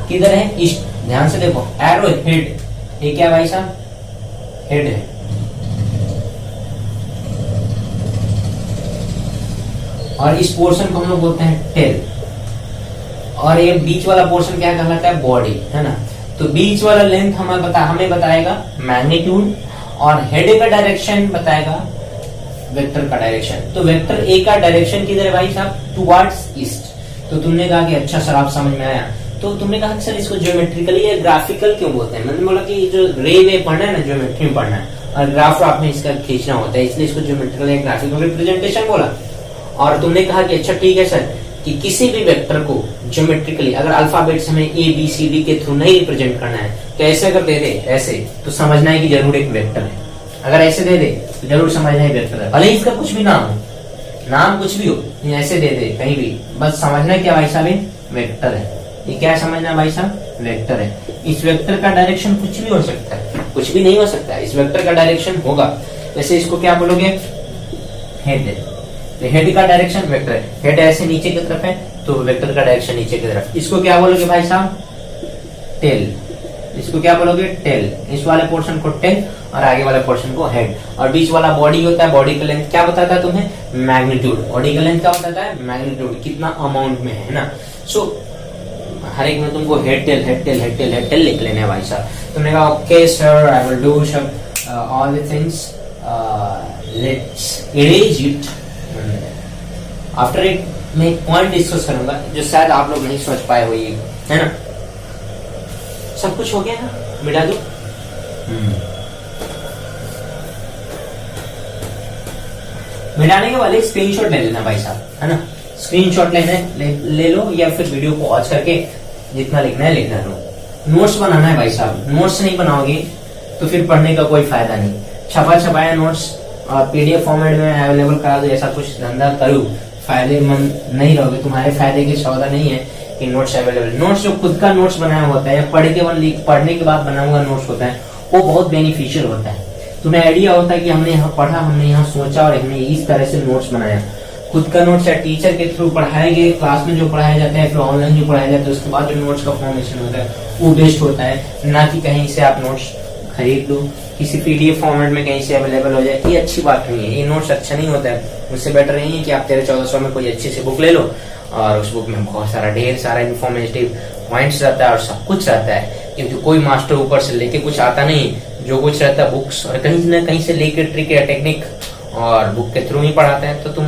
किधर है, ईस्ट। ध्यान से देखो, एरो हेड, ये क्या भाई साहब, हेड है। और इस पोर्शन को हम लोग बोलते हैं टेल, और ये बीच वाला पोर्शन क्या कहलाता है, बॉडी, है ना। तो बीच वाला लेंथ हमें बताएगा मैग्नीट्यूड, और हेड का डायरेक्शन बताएगा वेक्टर का डायरेक्शन। तो वेक्टर ए का डायरेक्शन किधर है भाई साहब, टुवर्ड्स ईस्ट। तो तुमने कहा कि अच्छा सर आप समझ में आया। तो तुमने कहा कि सर इसको ज्योमेट्रिकली या ग्राफिकल क्यों बोलते हैं? मैंने बोला कि जो रे वे पढ़ना है ना, ज्योमेट्री में पढ़ना है, और ग्राफ आपने इसका खींचना होता है, इसलिए इसको ज्योमेट्रिकल या ग्राफिकल रिप्रेजेंटेशन बोला। और तुमने कहा कि अच्छा ठीक है सर, कि किसी भी वेक्टर को ज्योमेट्रिकली अगर अल्फाबेट्स हमें ए बी सी डी के थ्रू नहीं रिप्रेजेंट करना है, तो ऐसे अगर दे दे ऐसे, तो समझना है कि जरूर एक वेक्टर है। अगर ऐसे दे दे तो जरूर समझना है वेक्टर है, भले इसका कुछ भी नाम हो, नाम कुछ भी हो, ऐसे दे दे कहीं भी, बस समझना क्या भाई साहब, वेक्टर है। ये क्या समझना भाई साहब, वेक्टर है। इस वेक्टर का डायरेक्शन कुछ भी हो सकता है, कुछ भी नहीं हो सकता है, इस वेक्टर का डायरेक्शन होगा। जैसे इसको क्या बोलोगे, हेड है, तो हेड का डायरेक्शन वेक्टर है। हेड ऐसे नीचे की तरफ है, तो वेक्टर का डायरेक्शन नीचे की तरफ। इसको क्या बोलोगे भाई साहब, टेल। इसको क्या बोलोगे, टेल। इस वाले पोर्शन को टेल और आगे वाले पोर्शन को हेड। और बीच वाला बॉडी होता है, बॉडी का लेंथ क्या बताता है तुम्हें, मैग्नीट्यूड। बॉडी का लेंथ क्या बताता है, मैग्नीट्यूड, कितना अमाउंट में है ना। सो हर एक में तुमको head tail head tail head tail head tail लिख लेना है भाई साहब। तुमने कहा okay sir, I will do all the things, let's erase it. After it मैं एक पॉइंट डिस्कस करूंगा जो शायद आप लोग नहीं सोच पाए हो, ये है ना। सब कुछ हो गया ना, मिटा दो। मिटाने के वाले स्क्रीनशॉट ले लेना भाई साहब, है ना। स्क्रीनशॉट ले लो, या फिर वीडियो को पॉज करके जितना लिखना है लिखना लो। नोट्स बनाना है भाई साहब, नोट्स नहीं बनाओगे तो फिर पढ़ने का कोई फायदा नहीं। छपा छपाया नोट्स और पीडीएफ फॉर्मेट में अवेलेबल करा दो, ऐसा कुछ धंधा करो, फायदेमंद नहीं रहोगे, तुम्हारे फायदे की सौदा नहीं है कि नोट्स अवेलेबल। नोट्स जो खुद का नोट्स बनाया होता है या पढ़ने के बाद बना हुआ नोट्स होता है, वो बहुत बेनिफिशियल होता है। तुम्हें आइडिया होता है कि हमने यहाँ पढ़ा, हमने यहाँ सोचा और हमने इस तरह से नोट्स बनाया। खुद का नोट्स या टीचर के थ्रू पढ़ाए गए, क्लास में जो पढ़ाया जाता है, फिर ऑनलाइन जो पढ़ाया जाता है, उसके बाद जो नोट्स का फॉर्मेशन होता है वो बेस्ट होता है, ना कि कहीं से आप नोट्स खरीद लो, किसी पीडीएफ फॉर्मेट में कहीं से अवेलेबल हो जाए। ये अच्छी बात नहीं है, ये नोट्स अच्छा नहीं होता है। उससे बेटर यही है कि आप 1300-1400 में कोई अच्छी सी बुक ले लो, और उस बुक में बहुत सारा ढेर सारा इन्फॉर्मेटिव पॉइंट्स रहता है और सब कुछ रहता है, क्योंकि कोई मास्टर ऊपर से लेके कुछ आता नहीं, जो कुछ रहता है बुक्स और कहीं ना कहीं से लेकर ट्रिक या टेक्निक और बुक के थ्रू ही पढ़ाते हैं, तो तुम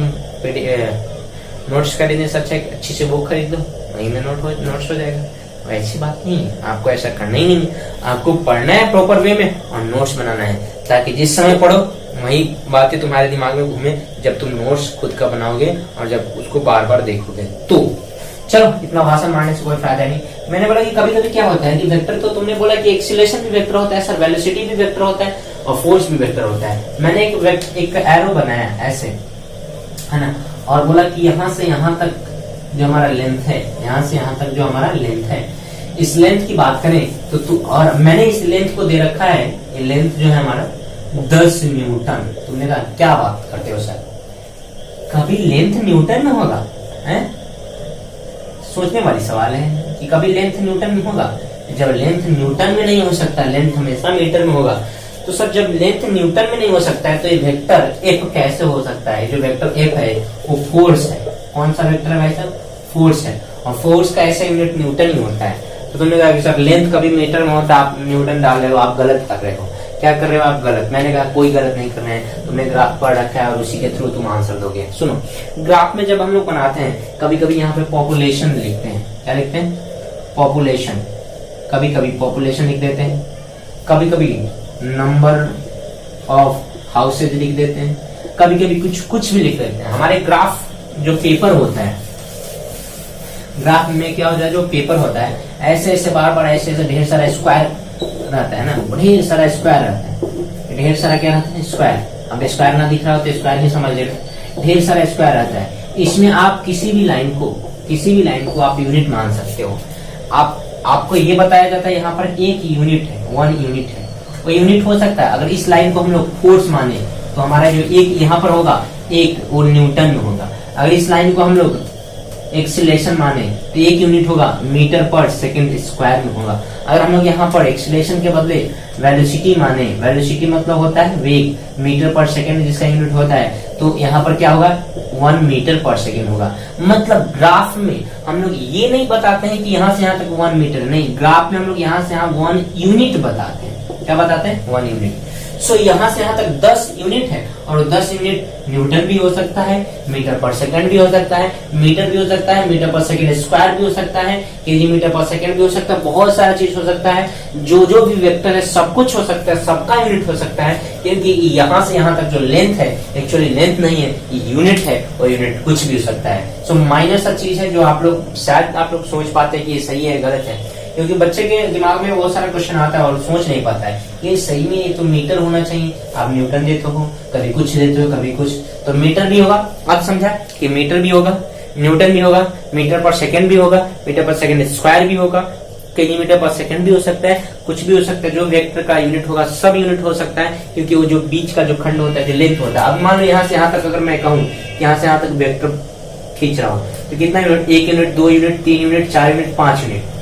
नोट्स खरीदने से अच्छा एक अच्छी सी बुक खरीद दो, वहीं में नोट्स हो जाएगा। ऐसी बात नहीं है, आपको ऐसा करना ही नहीं, आपको पढ़ना है प्रॉपर वे में और नोट्स बनाना है, ताकि जिस समय पढ़ो वही बातें तुम्हारे दिमाग में घूमे जब तुम नोट्स खुद का बनाओगे और जब उसको बार बार देखोगे। तो चलो, इतना भाषण मारने से कोई फायदा नहीं। मैंने बोला कि कभी कभी क्या होता है कि वेक्टर, तो तुमने बोला कि एक्सीलरेशन भी वेक्टर होता है सर, वेलोसिटी भी वेक्टर होता है और फोर्स भी वेक्टर होता है। मैंने एक एरो बनाया ऐसे, है ना, और बोला कि यहाँ से यहाँ तक जो हमारा लेंथ है, यहाँ से यहाँ तक जो हमारा लेंथ है, इस लेंथ की बात करें तो तू, और मैंने इस लेंथ को दे रखा है, ये लेंथ जो है हमारा 10 न्यूटन। तुमने कहा क्या बात करते हो सर, कभी लेंथ न्यूटन में होगा? है सोचने वाली सवाल है कि कभी लेंथ न्यूटन में होगा। जब लेंथ न्यूटन में नहीं हो सकता, लेंथ हमेशा मीटर में होगा। तो सर जब लेंथ न्यूटन में नहीं हो सकता है तो ये वेक्टर एफ कैसे हो सकता है? जो वेक्टर एफ है वो फोर्स है। कौन सा वेक्टर है भाई साहब? फोर्स है, और फोर्स का ऐसा यूनिट न्यूटन ही होता है। तो तुमने कहा कि सर लेंथ कभी मीटर में होता, आप न्यूटन डाल रहे हो, आप गलत कर रहे हो। क्या कर रहे हो आप? गलत। मैंने कहा कोई गलत नहीं कर रहे हैं, तुमने ग्राफ पढ़ रखा है और उसी के थ्रू तुम आंसर दोगे। सुनो, ग्राफ में जब हम लोग बनाते हैं, कभी कभी यहाँ पे पॉपुलेशन लिखते हैं। क्या लिखते हैं? पॉपुलेशन। कभी कभी पॉपुलेशन लिख देते हैं, कभी कभी नंबर ऑफ हाउसेज लिख देते हैं, कभी कभी कुछ भी लिख देते हैं। हमारे ग्राफ जो पेपर होता है, ग्राफ में क्या होता है, जो पेपर होता है ऐसे ऐसे बार बार ऐसे ऐसे ढेर सारा स्क्वायर रहता है ना, ढेर सारा स्क्वायर रहता है। ढेर सारा क्या रहता है? स्क्वायर। अब स्क्वायर ना दिख रहा हो तो स्क्वायर ही समझ लेते। ढेर सारा स्क्वायर रहता है। इसमें आप किसी भी लाइन को आप यूनिट मान सकते हो। आपको ये बताया जाता है यहाँ पर एक यूनिट है, 1 यूनिट है। वो यूनिट हो सकता है, अगर इस लाइन को हम लोग फोर्स माने तो हमारा जो एक यहाँ पर होगा, एक वो न्यूटन में होगा। अगर इस लाइन को हम लोग एक्सीलरेशन माने तो एक यूनिट होगा मीटर पर सेकंड स्क्वायर में होगा। अगर हम लोग यहाँ पर एक्सीलरेशन के बदले वेलोसिटी माने, वेलोसिटी मतलब होता है वेग, मीटर पर सेकंड जिसका यूनिट होता है, तो यहाँ पर क्या होगा? 1 मीटर पर सेकंड होगा। मतलब ग्राफ में हम लोग ये नहीं बताते हैं कि यहाँ से यहाँ तक 1 मीटर, नहीं, ग्राफ में हम लोग यहाँ से यहाँ 1 यूनिट बताते हैं। क्या बताते हैं? 1 यूनिट। सो यहाँ से यहाँ तक 10 यूनिट है, और 10 यूनिट न्यूटन भी हो सकता है, मीटर पर सेकंड भी हो सकता है, मीटर भी हो सकता है, मीटर पर सेकंड स्क्वायर भी हो सकता है, केजी मीटर पर सेकंड भी हो सकता है, बहुत सारा चीज हो सकता है। जो भी वेक्टर है सब कुछ हो सकता है, सबका यूनिट हो सकता है, क्योंकि यहाँ से यहाँ तक जो लेंथ है एक्चुअली लेंथ नहीं है, ये यूनिट है, और यूनिट कुछ भी हो सकता है। सो माइनर सा चीज है जो आप लोग शायद आप लोग सोच पाते हैं कि ये सही है गलत है, क्योंकि बच्चे के दिमाग में बहुत सारा क्वेश्चन आता है और सोच नहीं पाता है ये सही में ये तो मीटर होना चाहिए, आप न्यूटन देते हो, कभी कुछ देते हो, कभी कुछ, तो मीटर भी होगा। अब समझा कि मीटर भी होगा, न्यूटन भी होगा, मीटर पर सेकंड भी होगा, मीटर पर सेकंड स्क्वायर भी होगा, कई मीटर पर सेकंड भी हो सकता है, कुछ भी हो सकता है। जो वेक्टर का यूनिट होगा सब यूनिट हो सकता है, क्योंकि वो जो बीच का जो खंड होता है, जो लेंथ होता है। अब मान लो यहाँ से यहाँ तक अगर मैं कहूँ यहाँ से यहाँ तक वेक्टर खींच रहा हूँ तो कितना unit? 1 unit, 2 unit, 3 unit, 4 unit, 5 unit.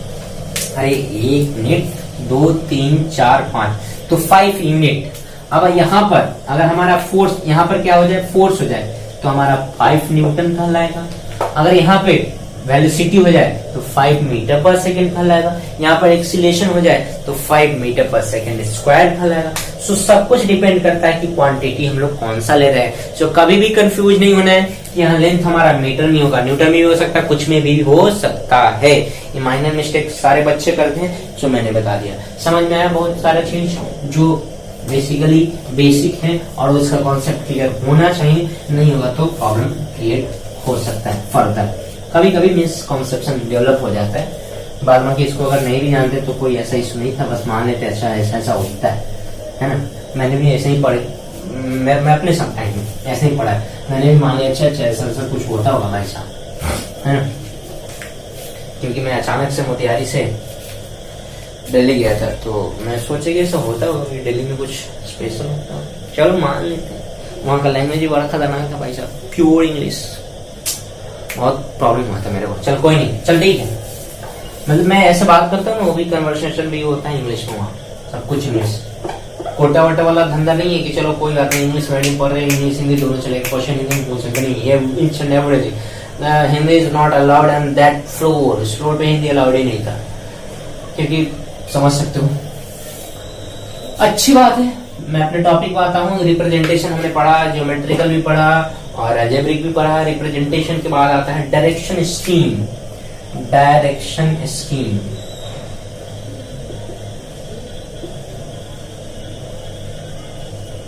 अरे 1 यूनिट, 2, 3, 4, 5, तो 5 यूनिट। अब यहाँ पर अगर हमारा फोर्स यहाँ पर क्या हो जाए? फोर्स हो जाए तो हमारा 5 न्यूटन कहलाएगा। अगर यहाँ पे वेलोसिटी हो जाए तो 5 मीटर पर सेकंड कहलाएगा। यहाँ पर एक्सीलरेशन हो जाए तो 5 मीटर पर सेकंड स्क्वायर कहलाएगा। सो सब कुछ डिपेंड करता है कि क्वांटिटी हम लोग कौन सा ले रहे हैं। सो कभी भी कंफ्यूज नहीं होना है कि यहाँ लेंथ हमारा मीटर में होगा, न्यूटन में भी हो सकता है, कुछ में भी हो सकता है। ये माइनर मिस्टेक सारे बच्चे करते हैं, सो मैंने बता दिया। समझ में आया बहुत सारा चीज जो बेसिकली बेसिक है और उसका कॉन्सेप्ट क्लियर होना चाहिए, नहीं होगा तो प्रॉब्लम क्रिएट हो सकता है फर्दर। कभी कभी मिसकॉन्सेप्शन डेवलप हो जाता है, बाद में इसको अगर नहीं भी जानते तो कोई ऐसा इशू नहीं था, बस मान लेते अच्छा ऐसा होता है ना। मैंने भी ऐसे ही पढ़े, मैं अपने सब टाइम में ऐसे ही पढ़ा है, मैंने भी मान लिया अच्छा ऐसा कुछ होता होगा भाई साहब, है ना। क्योंकि मैं अचानक से मोतिहारी से दिल्ली गया था तो मैं सोचे कि ऐसा होता होगा कि दिल्ली में कुछ स्पेशल होता होगा, चलो मान लेते हैं। वहाँ का लैंग्वेज भी बड़ा खतरनाक था भाई साहब, प्योर इंग्लिश, बहुत प्रॉब्लम हुआ था मेरे को। चल कोई नहीं, चल ठीक है, मतलब मैं ऐसे बात करता हूँ ना, वो भी कन्वर्सेशन भी होता है इंग्लिश में, वहाँ सब कुछ इंग्लिश। कोटा वोटा वाला धंधा नहीं है कि चलो कोई बात नहीं इंग्लिश मीडियम पढ़ रहे हैं, इंग्लिश हिंदी दोनों चले, क्वेश्चन हिंदी में पूछ सकते नहीं, ये each and everything Hindi is not allowed and that floor पे हिंदी अलाउड ही नहीं था, क्योंकि समझ सकते हो अच्छी बात है। मैं अपने टॉपिक पर आता हूँ। रिप्रेजेंटेशन हमने पढ़ा, ज्योमेट्रिकल भी पढ़ा और अलजेब्रिक भी पढ़ा। रिप्रेजेंटेशन के बाद आता है डायरेक्शन स्कीम। डायरेक्शन स्कीम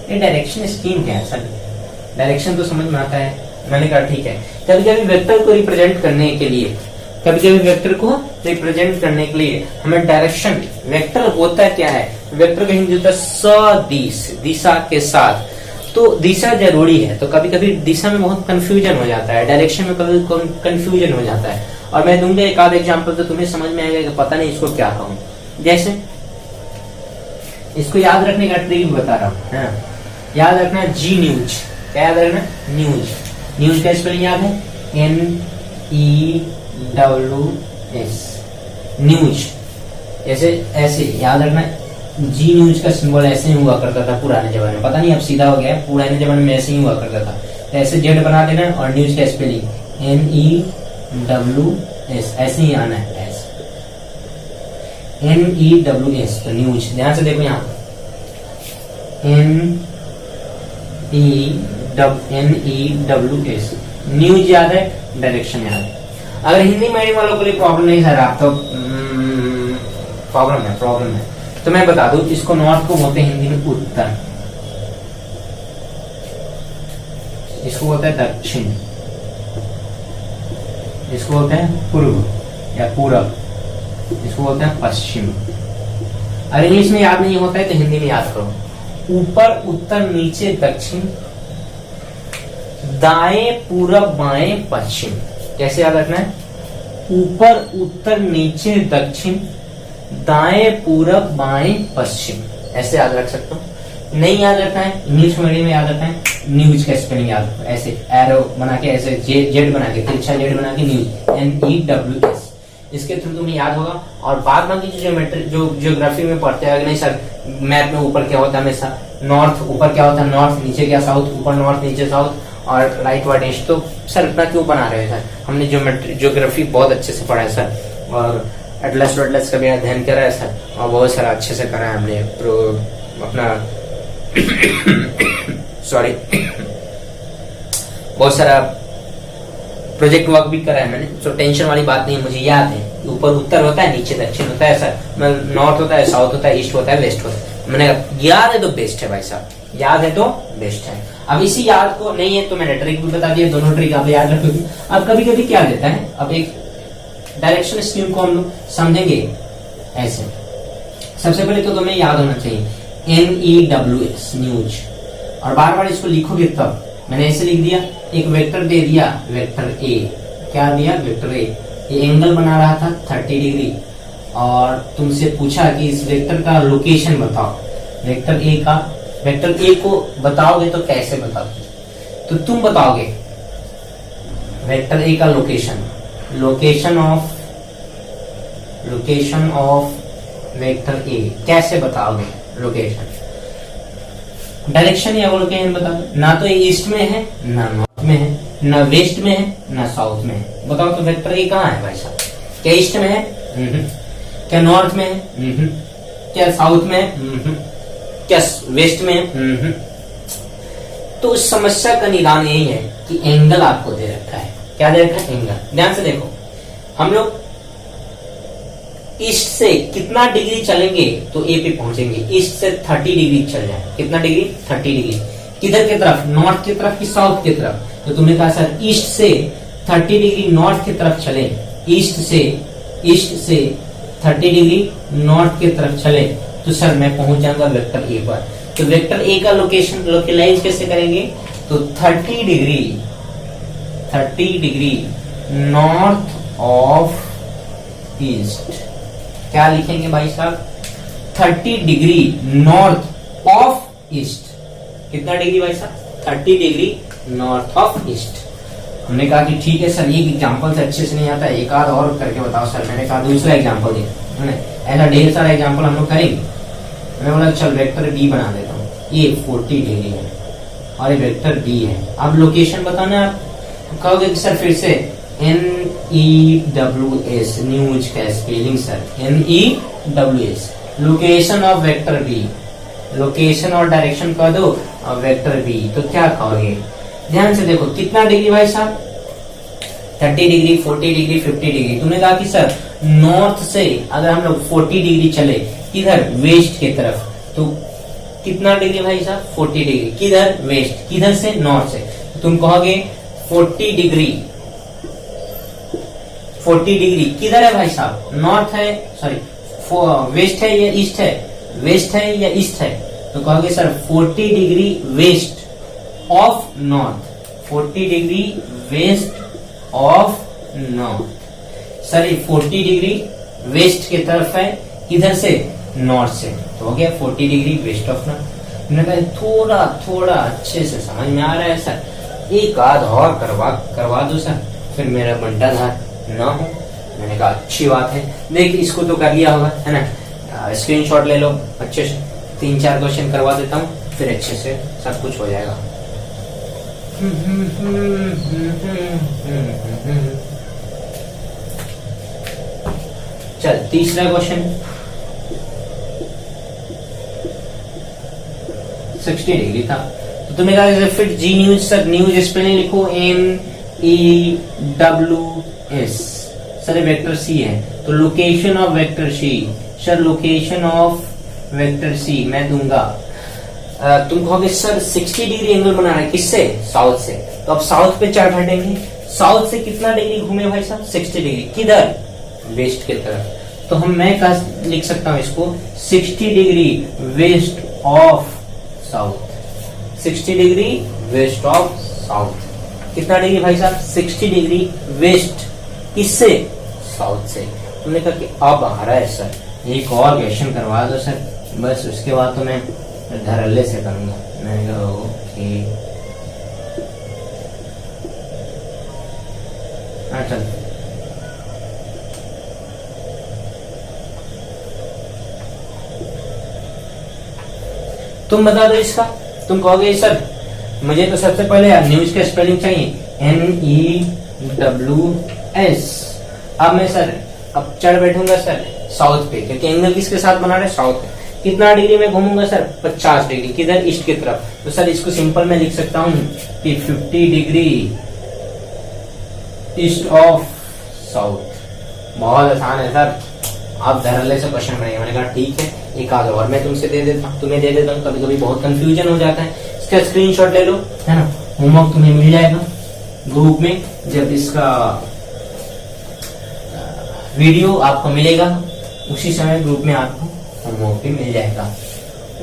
ये डायरेक्शन स्कीम क्या है सर? डायरेक्शन तो समझ में आता है। मैंने कहा ठीक है, कभी कभी वेक्टर को रिप्रेजेंट करने के लिए, कभी कभी वेक्टर को रिप्रेजेंट करने के लिए हमें डायरेक्शन, वेक्टर होता है क्या है? वेक्टर का हिंदी होता है सदिश, दिशा के साथ। तो दिशा जरूरी है, तो कभी कभी दिशा में बहुत कंफ्यूजन हो जाता है, डायरेक्शन में कभी कंफ्यूजन हो जाता है। और मैं दूंगा एक आध एग्जांपल तो तुम्हें समझ में आएगा कि पता नहीं इसको क्या कहूं। जैसे इसको याद रखने का ट्रिक बता रहा हूं। याद रखना जी न्यूज। क्या याद रखना? न्यूज। न्यूज का स्पेलिंग याद है? NEWS। न्यूज। ऐसे याद रखना। जी न्यूज का सिंबल ऐसे ही हुआ करता था पुराने जमाने में, पता नहीं अब सीधा हो गया है, पुराने जमाने में ऐसे ही हुआ करता था। ऐसे जेड बना देना और न्यूज का स्पेलिंग NEWS ऐसे ही आना है। ऐसे NEWS तो न्यूज। ध्यान से देखो यहाँ NEWS न्यूज याद है, डायरेक्शन याद है। अगर हिंदी मीडियम वालों के लिए प्रॉब्लम नहीं सर, आप तो प्रॉब्लम है तो मैं बता दूं, इसको नॉर्थ को बोलते हैं हिंदी में उत्तर, इसको होता है दक्षिण, इसको होता है पूर्व या पूरब, इसको होता है पश्चिम। अगर इंग्लिश में याद नहीं होता है तो हिंदी में याद करो। ऊपर उत्तर, नीचे दक्षिण, दाएं पूरब, बाएं पश्चिम। कैसे याद रखना है? ऊपर उत्तर, नीचे दक्षिण, दाएं पूरब, बाएं पश्चिम। ऐसे याद रख सकते हो। नहीं याद रखना है, इंग्लिश मीडियम में याद रखना है, न्यूज का स्पेलिंग याद रखो। ऐसे एरो बना के, ऐसे जेड बना के, तिरछा जेड बना के न्यूज, NEWS। इसके थ्रू तुम्हें याद होगा। और बाद बाकी जो ज्योग्राफी में पढ़ते हैं, नहीं सर मैप में ऊपर क्या होता है हमेशा नॉर्थ, ऊपर क्या होता है नॉर्थ, नीचे क्या साउथ, ऊपर नॉर्थ नीचे साउथ और राइट वर्ड ईस्ट। तो सर इतना क्यों बना रहे हैं सर? हमने ज्योग्राफी बहुत अच्छे से पढ़ा है सर, और एटलस वेटलस का भी अध्ययन करा है सर, और बहुत सारा अच्छे से करा है हमने अपना सॉरी बहुत सारा प्रोजेक्ट वर्क भी करा है मैंने। तो टेंशन वाली बात नहीं है, मुझे याद है। ऊपर उत्तर होता है, नीचे दक्षिण होता है सर, नॉर्थ होता है, साउथ होता है, ईस्ट होता है, वेस्ट होता है। मैंने याद है तो बेस्ट है भाई साहब, याद है तो बेस्ट है। अब इसी याद को नहीं है तो मैंने ट्रिक भी बता दिया, दोनों ट्रिक आप याद रखोगे। अब कभी कभी क्या देता है, अब एक डायरेक्शन स्कीम को हम लोग समझेंगे ऐसे। सबसे पहले तो तुम्हें याद होना चाहिए NEWS न्यूज, और बार बार इसको लिखोगे तब। मैंने ऐसे लिख दिया, एक वेक्टर दे दिया, वेक्टर ए। क्या दिया? Vector A. ये एंगल बना रहा था 30 डिग्री, और तुमसे पूछा कि इस वेक्टर का लोकेशन बताओ। वेक्टर ए को बताओगे तो कैसे बताओगे? तो तुम बताओगे वेक्टर ए का लोकेशन ऑफ वेक्टर ए कैसे बताओगे? लोकेशन, डायरेक्शन या लोकेशन बता दो। ना तो ये ईस्ट में है, ना नॉर्थ में है, ना वेस्ट में है, ना साउथ में है। बताओ तो वेक्टर ए कहाँ है भाई साहब? क्या ईस्ट में है? क्या नॉर्थ में है? क्या साउथ में है? क्या वेस्ट में है? तो उस समस्या का निदान यही है कि एंगल आपको दे रखा है। क्या दे रखा है? एंगल। ध्यान से देखो, हम लोग ईस्ट से कितना डिग्री चलेंगे तो ए पे पहुंचेंगे। ईस्ट से 30 डिग्री चल जाए, कितना डिग्री? 30 डिग्री। किधर की तरफ? नॉर्थ की तरफ कि साउथ की तरफ? तो तुमने कहा सर ईस्ट से 30 डिग्री नॉर्थ की तरफ चले, ईस्ट से 30 डिग्री नॉर्थ की तरफ चले तो सर मैं पहुंच जाऊंगा वेक्टर ए पर। तो वेक्टर ए का लोकेलाइज कैसे करेंगे? तो 30 डिग्री नॉर्थ ऑफ ईस्ट। क्या लिखेंगे भाई साहब? 30 डिग्री नॉर्थ ऑफ ईस्ट। कितना डिग्री भाई साहब? 30 डिग्री नॉर्थ ऑफ ईस्ट। हमने कहा कि ठीक है सर, ये एग्जांपल से अच्छे से नहीं आता, एक आध और करके बताओ सर। मैंने कहा दूसरा एग्जांपल दे। ऐसा ढेर सारा एग्जांपल हम लोग करेंगे। मैंने बोला चल वेक्टर डी बना देता हूँ, ये 40 डिग्री है और ये वेक्टर डी है। अब लोकेशन बताना। आप कहोगे कि सर फिर से NEWS न्यूज का spelling sir, NEWS location of vector D. Location और डायरेक्शन कह दो और वेक्टर बी, तो क्या कहोगे? ध्यान से देखो कितना डिग्री भाई साहब, 30 डिग्री, 40 डिग्री, 50 डिग्री। तुमने कहा कि सर नॉर्थ से अगर हम लोग 40 डिग्री चले किधर, वेस्ट की तरफ, तो कितना डिग्री भाई साहब, 40 डिग्री। किधर, वेस्ट, किधर से, नॉर्थ से। तो तुम कहोगे 40 डिग्री, 40 डिग्री किधर है भाई साहब, नॉर्थ है, सॉरी वेस्ट है या ईस्ट है, वेस्ट है या ईस्ट है, तो कहोगे sir 40 degree west of north, 40 degree west of north. Sir ये 40 डिग्री वेस्ट की तरफ है, किधर से, नॉर्थ से, तो हो गया 40 डिग्री वेस्ट ऑफ नॉर्थ। मैंने कहा थोड़ा थोड़ा अच्छे से समझ में आ रहा है सर, एक आध और करवा दो सर, फिर मेरा बंटाधार ना हो। मैंने कहा अच्छी बात है, देख इसको तो कर लिया होगा है ना, स्क्रीनशॉट ले लो अच्छे से, 3-4 क्वेश्चन करवा देता हूँ, फिर अच्छे से सब कुछ हो जाएगा। चल तीसरा क्वेश्चन, 60 डिग्री था, तो तुमने कहा फिट जी न्यूज, सर न्यूज स्पेलिंग लिखो NEWS, सर वेक्टर सी है, तो location of vector C, sir location of vector C मैं दूंगा। तुम कहोगे सर 60 डिग्री एंगल बना रहा है, किससे, साउथ से, तो अब साउथ पे चार्ट हटेंगे, साउथ से कितना डिग्री घूमे भाई साहब, 60 डिग्री, किधर, वेस्ट की तरफ। तो मैं कहा लिख सकता हूं इसको 60 degree west of south, 60 degree west of south. कितना डिग्री भाई साहब, 60 डिग्री वेस्ट, किससे, साउथ से। तुमने कहा कि अब आ रहा है सर, एक और क्वेश्चन करवा दो सर, बस उसके बाद तो मैं धड़ल्ले से करूंगा। मैंने कहा ओके, हाँ चल तुम बता दो इसका। तुम कहोगे सर मुझे तो सबसे पहले न्यूज का स्पेलिंग चाहिए, NEWS। अब मैं सर अब चढ़ बैठूंगा सर साउथ पे, क्योंकि एंगल किसके साथ बना रहे, साउथ पे। कितना डिग्री में घूमूंगा सर, 50 डिग्री, किधर, ईस्ट की तरफ। तो सर इसको सिंपल में लिख सकता हूं कि 50 डिग्री ईस्ट ऑफ साउथ। बहुत आसान है सर, आप धड़ल्ले से क्वेश्चन बनाइए। मैंने कहा ठीक है, एक आध और मैं तुमसे दे देता हूँ, तुम्हें दे देता हूँ, कभी कभी बहुत कंफ्यूजन हो जाता है। इसका स्क्रीनशॉट ले लो, है ना, होमवर्क तुम्हें मिल जाएगा ग्रुप में, जब इसका वीडियो आपको मिलेगा उसी समय ग्रुप में आपको होमवर्क भी मिल जाएगा।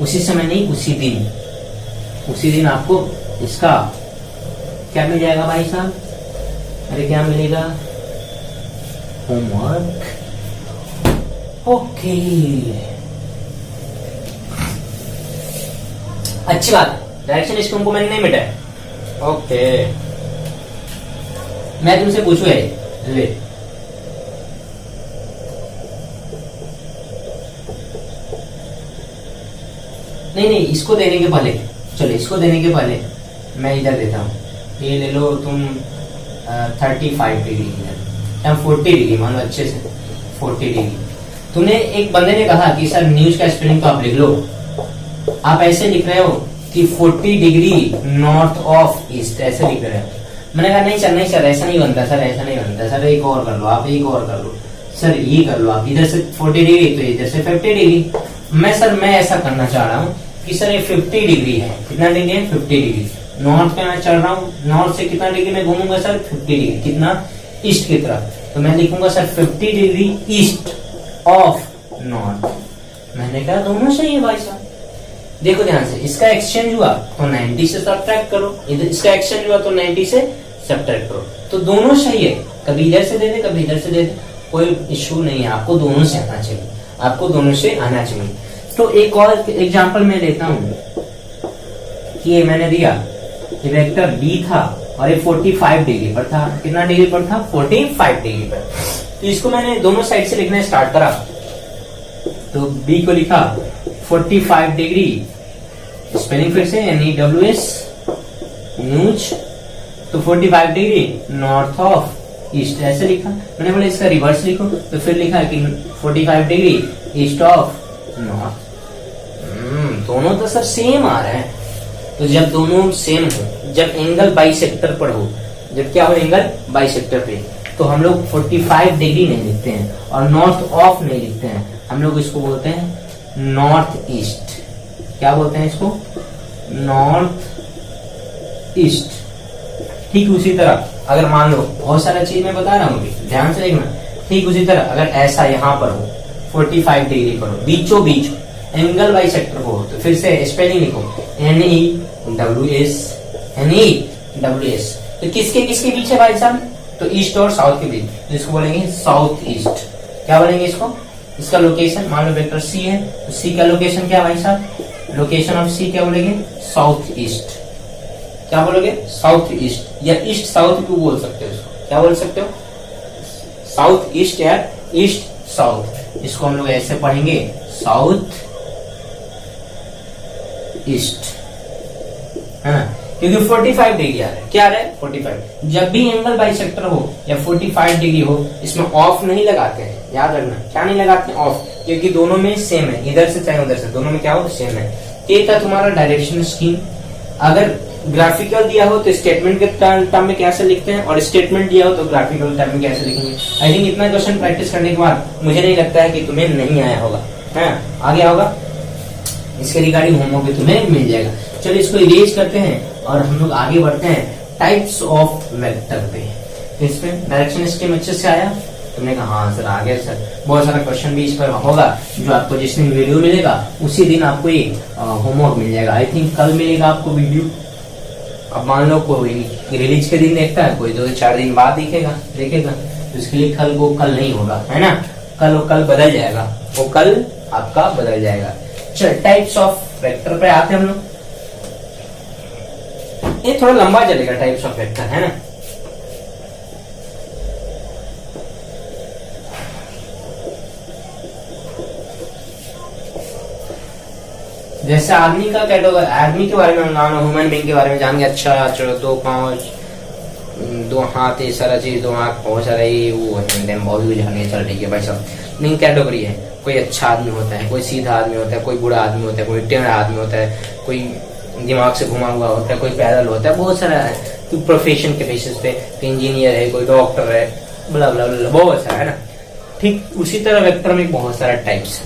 उसी समय नहीं, उसी दिन आपको इसका क्या मिल जाएगा भाई साहब, अरे क्या मिलेगा, होमवर्क। ओके अच्छी बात है, डायरेक्शन इसको हमको मैंने नहीं मिटाया। ओके मैं तुमसे पूछूं ले, नहीं इसको देने के पहले, चलो इसको देने के पहले मैं इधर देता हूँ, ये ले लो तुम 35 डिग्री इधर, 40 डिग्री मान लो अच्छे से 40 डिग्री। तुमने एक बंदे ने कहा कि सर न्यूज का स्पेलिंग तो आप लिख लो, आप ऐसे लिख रहे हो कि 40 डिग्री नॉर्थ ऑफ ईस्ट, ऐसे लिख रहे हो। मैंने कहा नहीं सर ऐसा नहीं बनता सर, ऐसा नहीं बनता सर, एक और कर लो आप, एक और कर लो सर, ये कर लो आप, इधर से 40 डिग्री तो इधर से 50 डिग्री। मैं ऐसा करना चाह रहा हूँ कि सर ये 50 डिग्री है, कितना डिग्री है, 50 डिग्री नॉर्थ पे मैं चल रहा हूँ, नॉर्थ से कितना डिग्री में घूमूंगा सर, 50 डिग्री, कितना, ईस्ट की तरफ। तो मैं लिखूंगा sir 50 degree east of north. मैंने कहा दोनों सही है भाई साहब। देखो ध्यान से, इसका एक्सचेंज हुआ तो 90 से सब्ट्रैक्ट करो, इसका एक्सचेंज हुआ तो 90 से सब्ट्रैक्ट करो, तो दोनों सही है। कभी इधर से दे दे, कभी इधर से दे दे, कोई इश्यू नहीं है, आपको दोनों से आना चाहिए, आपको दोनों से आना चाहिए। तो एक और एग्जांपल मैं लेता हूं कि ये मैंने दिया कि वेक्टर बी था और ये 45 डिग्री पर था, कितना डिग्री पर था, 45 डिग्री पर। तो इसको मैंने दोनों साइड से लिखना स्टार्ट करा, तो बी को लिखा 45 डिग्री, स्पेलिंग फिर से NEWS न्यूज, तो 45 डिग्री नॉर्थ ऑफ ईस्ट ऐसे लिखा। मैंने बोला इसका रिवर्स लिखो, तो फिर लिखा कि 45 डिग्री ईस्ट ऑफ नॉर्थ। दोनों तो सर सेम आ रहे हैं। तो जब दोनों सेम हो, जब एंगल बाइसेक्टर पर हो, जब क्या हो एंगल बाइसेक्टर पे, तो हम लोग 45 डिग्री नहीं लिखते हैं और नॉर्थ ऑफ नहीं लिखते हैं, हम लोग इसको बोलते हैं नॉर्थ ईस्ट। क्या बोलते हैं इसको? North east. ठीक उसी तरह अगर मान लो, बहुत सारा चीज मैं बता रहा हूँ अभी, ध्यान से देखना। ठीक उसी तरह अगर ऐसा यहाँ पर हो, 45 डिग्री पर हो, बीचों बीच एंगल बाइसेक्टर को हो, तो फिर से स्पेलिंग लिखो NEWS, NEWS। तो किसके किसके बीच है भाई साहब? तो ईस्ट और साउथ के बीच, जिसको बोलेंगे साउथ ईस्ट। क्या बोलेंगे इसको? इसका लोकेशन मान लो वेक्टर सी है, तो सी का लोकेशन क्या है भाई साहब? लोकेशन ऑफ सी क्या बोलेंगे? South east. क्या बोलोगे? साउथ ईस्ट, या ईस्ट साउथ भी बोल सकते हो इसको। क्या बोल सकते हो? साउथ ईस्ट या ईस्ट साउथ। इसको हम लोग ऐसे पढ़ेंगे, साउथ ईस्ट, है ना? क्योंकि 45 डिग्री आ रहा है। क्या आ रहा है? 45। जब भी एंगल बाइसेक्टर हो या 45 डिग्री हो, इसमें ऑफ नहीं लगाते हैं, याद रखना। क्या नहीं लगाते हैं? ऑफ, क्योंकि दोनों में सेम है, इधर से चाहे उधर से, दोनों में क्या हो? सेम है। ये था तुम्हारा डायरेक्शन स्कीम। अगर ग्राफिकल दिया हो तो स्टेटमेंट के टर्म में कैसे लिखते हैं, और स्टेटमेंट दिया हो तो ग्राफिकल टर्म में कैसे लिखेंगे। आई थिंक इतना क्वेश्चन प्रैक्टिस करने के बाद मुझे नहीं लगता है कि तुम्हें नहीं आया होगा, है आ गया होगा। इसके रिगार्डिंग होमवर्क भी तुम्हें मिल जाएगा। चलो इसको इरेज करते हैं और हम लोग आगे बढ़ते हैं टाइप्स ऑफ वेक्टर पे। इसमें डायरेक्शन स्कीम अच्छे से आया? तुमने कहा हाँ सर आ गया सर। बहुत सारा क्वेश्चन भी इस पर होगा, जो आपको जिस दिन वीडियो मिलेगा उसी दिन आपको ये होमवर्क मिल जाएगा। आई थिंक कल मिलेगा आपको वीडियो। अब मान लो कोई रिलीज के दिन देखता है, कोई 2-4 दिन बाद देखेगा, तो इसके लिए कल वो कल नहीं होगा, है ना? कल वो कल बदल जाएगा, वो कल आपका बदल जाएगा। चल टाइप्स ऑफ वेक्टर पे आते हैं हम लोग। ये थोड़ा लंबा चलेगा टाइप्स ऑफ वेक्टर, है ना? जैसे आदमी का कैटेगरी, आदमी के बारे में हम ह्यूमन बीइंग के बारे में जान गए। अच्छा चलो, 2 पाँव, 2 हाथ, ये सारा चीज, 2 आंख, बहुत सारा ये वो है, बहुत कुछ जानिए। चल ठीक है भाई साहब। नहीं, कैटेगरी है, कोई अच्छा आदमी होता है, कोई सीधा आदमी होता है, कोई बुरा आदमी होता है, कोई टेढ़ा आदमी होता है, कोई दिमाग से घुमा हुआ होता है, कोई पैदल होता है, बहुत सारा है। तो प्रोफेशन के बेसिस पे इंजीनियर है, कोई डॉक्टर है, बला बला बला, बहुत सारा है ना। ठीक उसी तरह वेक्टर में बहुत सारा टाइप्स है,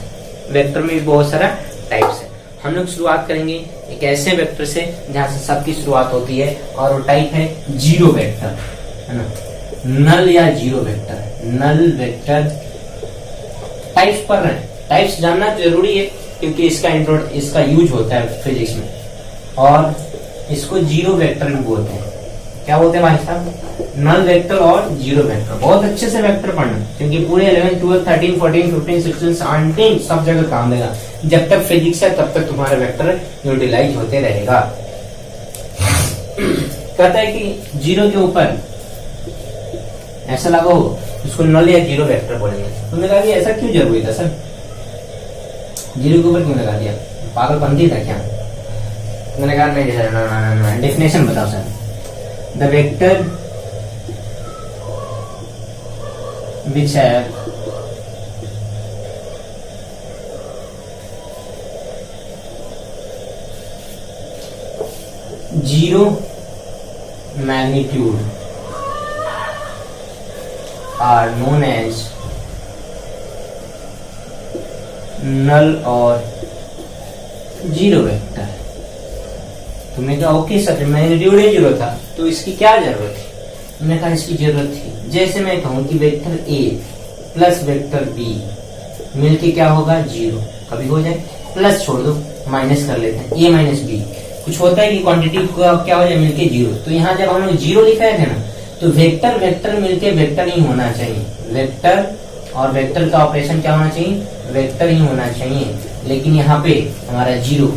वेक्टर में भी बहुत सारा टाइप्स है। हम लोग शुरुआत करेंगे एक ऐसे वेक्टर से जहां से सबकी शुरुआत होती है, और वो टाइप है जीरो वेक्टर, है ना? नल या zero vector, null vector. Types पढ़ रहे हैं, टाइप्स जानना जरूरी है क्योंकि इसका यूज होता है फिजिक्स में। और इसको जीरो वेक्टर भी बोलते हैं। क्या बोलते हैं भाई साहब? नल वेक्टर और जीरो वेक्टर। बहुत अच्छे से वेक्टर पढ़ना, क्योंकि पूरे 11, 12, 13, 14, 15, 16, 17 सब जगह काम देगा। जब तक फिजिक्स है तब तक तुम्हारा वेक्टर यूटिलाइज होते रहेगा। कहता है कि जीरो के ऊपर ऐसा लगा हो, उसको नल या जीरो वेक्टर बोलेंगे। तुमने कहा कि ऐसा क्यों जरूरी था सर? जीरो के ऊपर क्यों लगा दिया? पागलपंती था क्या? मैंने कहा नहीं सर, डेफिनेशन बताओ sir. The vector which have zero magnitude are known as null और जीरो वेक्टर। तुमने कहा ओके सर, मैग्नीट्यूड ही जीरो था तो इसकी क्या जरूरत थी? मैंने कहा इसकी जरूरत थी, जैसे मैं कहूं कि vector A plus vector B मिलके क्या होगा? जीरो। कभी हो जाए प्लस छोड़ दो, माइनस कर लेते हैं, ए माइनस बी। कुछ होता है कि क्वांटिटी क्या हो जाए मिलके जीरो। तो यहाँ जब हम लोग जीरो लिख रहे थे ना, तो वेक्टर वेक्टर मिलके वेक्टर ही होना चाहिए। वेक्टर और वेक्टर का ऑपरेशन क्या होना चाहिए? वेक्टर ही होना चाहिए। लेकिन यहाँ पे हमारा जीरो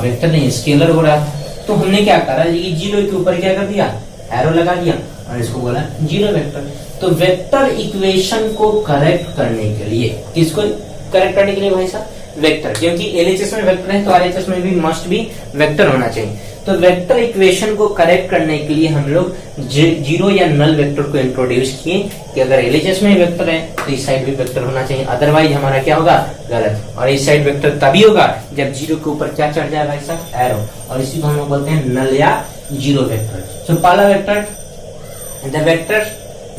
वेक्टर नहीं, स्केलर हो रहा था। तो हमने क्या करा, ये जीरो के ऊपर क्या कर दिया? एरो लगा दिया और इसको बोला जीरो वेक्टर। तो वेक्टर इक्वेशन को करेक्ट करने के लिए, किसको करेक्ट करने के लिए भाई साहब? वेक्टर। क्योंकि एलएचएस में वेक्टर है तो आरएचएस में भी मस्ट भी वेक्टर होना चाहिए। तो वेक्टर इक्वेशन को करेक्ट करने के लिए हम लोग जीरो या नल वेक्टर को इंट्रोड्यूस किए कि अगर एलएचएस में वेक्टर है तो इस साइड भी वेक्टर होना चाहिए, अदरवाइज हमारा क्या होगा, गलत। और इस साइड वेक्टर तभी होगा जब जीरो के ऊपर क्या चढ़ जाए भाई साहब, एरो, और इसी को हम लोग बोलते हैं नल या जीरो वेक्टर। सो पहला vector, the vector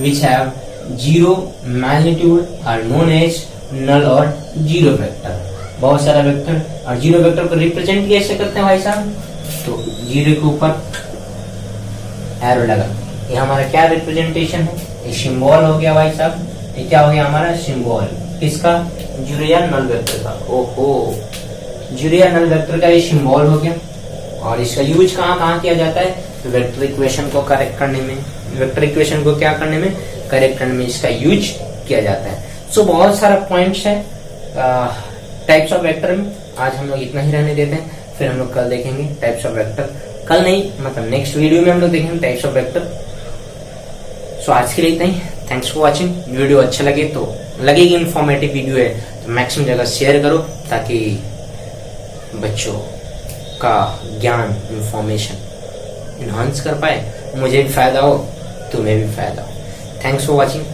which have zero magnitude are known as null और जीरो वेक्टर। बहुत सारा वेक्टर, और जीरो वेक्टर को रिप्रेजेंट कैसे करते हैं भाई साहब, तो जीरो के ऊपर एरो लगा, ये हमारा क्या रिप्रेजेंटेशन है, ये सिंबल हो गया भाई साहब, ये क्या हो गया हमारा सिंबल, किसका, जीरो या नल वेक्टर का। ओहो, जीरो या नल वेक्टर का ये सिंबल हो गया। और इसका यूज कहाँ कहाँ किया जाता है, तो वेक्टर इक्वेशन को करेक्ट करने में, वेक्टर इक्वेशन को क्या करने में, करेक्ट करने में इसका यूज किया जाता है। सो बहुत सारा पॉइंट्स है टाइप्स ऑफ वेक्टर में। आज हम लोग इतना ही रहने देते हैं, फिर हम लोग कल देखेंगे टाइप्स ऑफ वेक्टर, कल नहीं मतलब नेक्स्ट वीडियो में हम लोग देखेंगे टाइप्स ऑफ वेक्टर। सो आज के लिए इतना ही, थैंक्स फॉर वाचिंग। वीडियो अच्छा लगे तो, लगेगी इंफॉर्मेटिव वीडियो है तो मैक्सिमम जगह शेयर करो ताकि बच्चों का ज्ञान, इंफॉर्मेशन इनहांस कर पाए, मुझे भी फायदा हो, तुम्हें भी फायदा हो। Thanks for watching.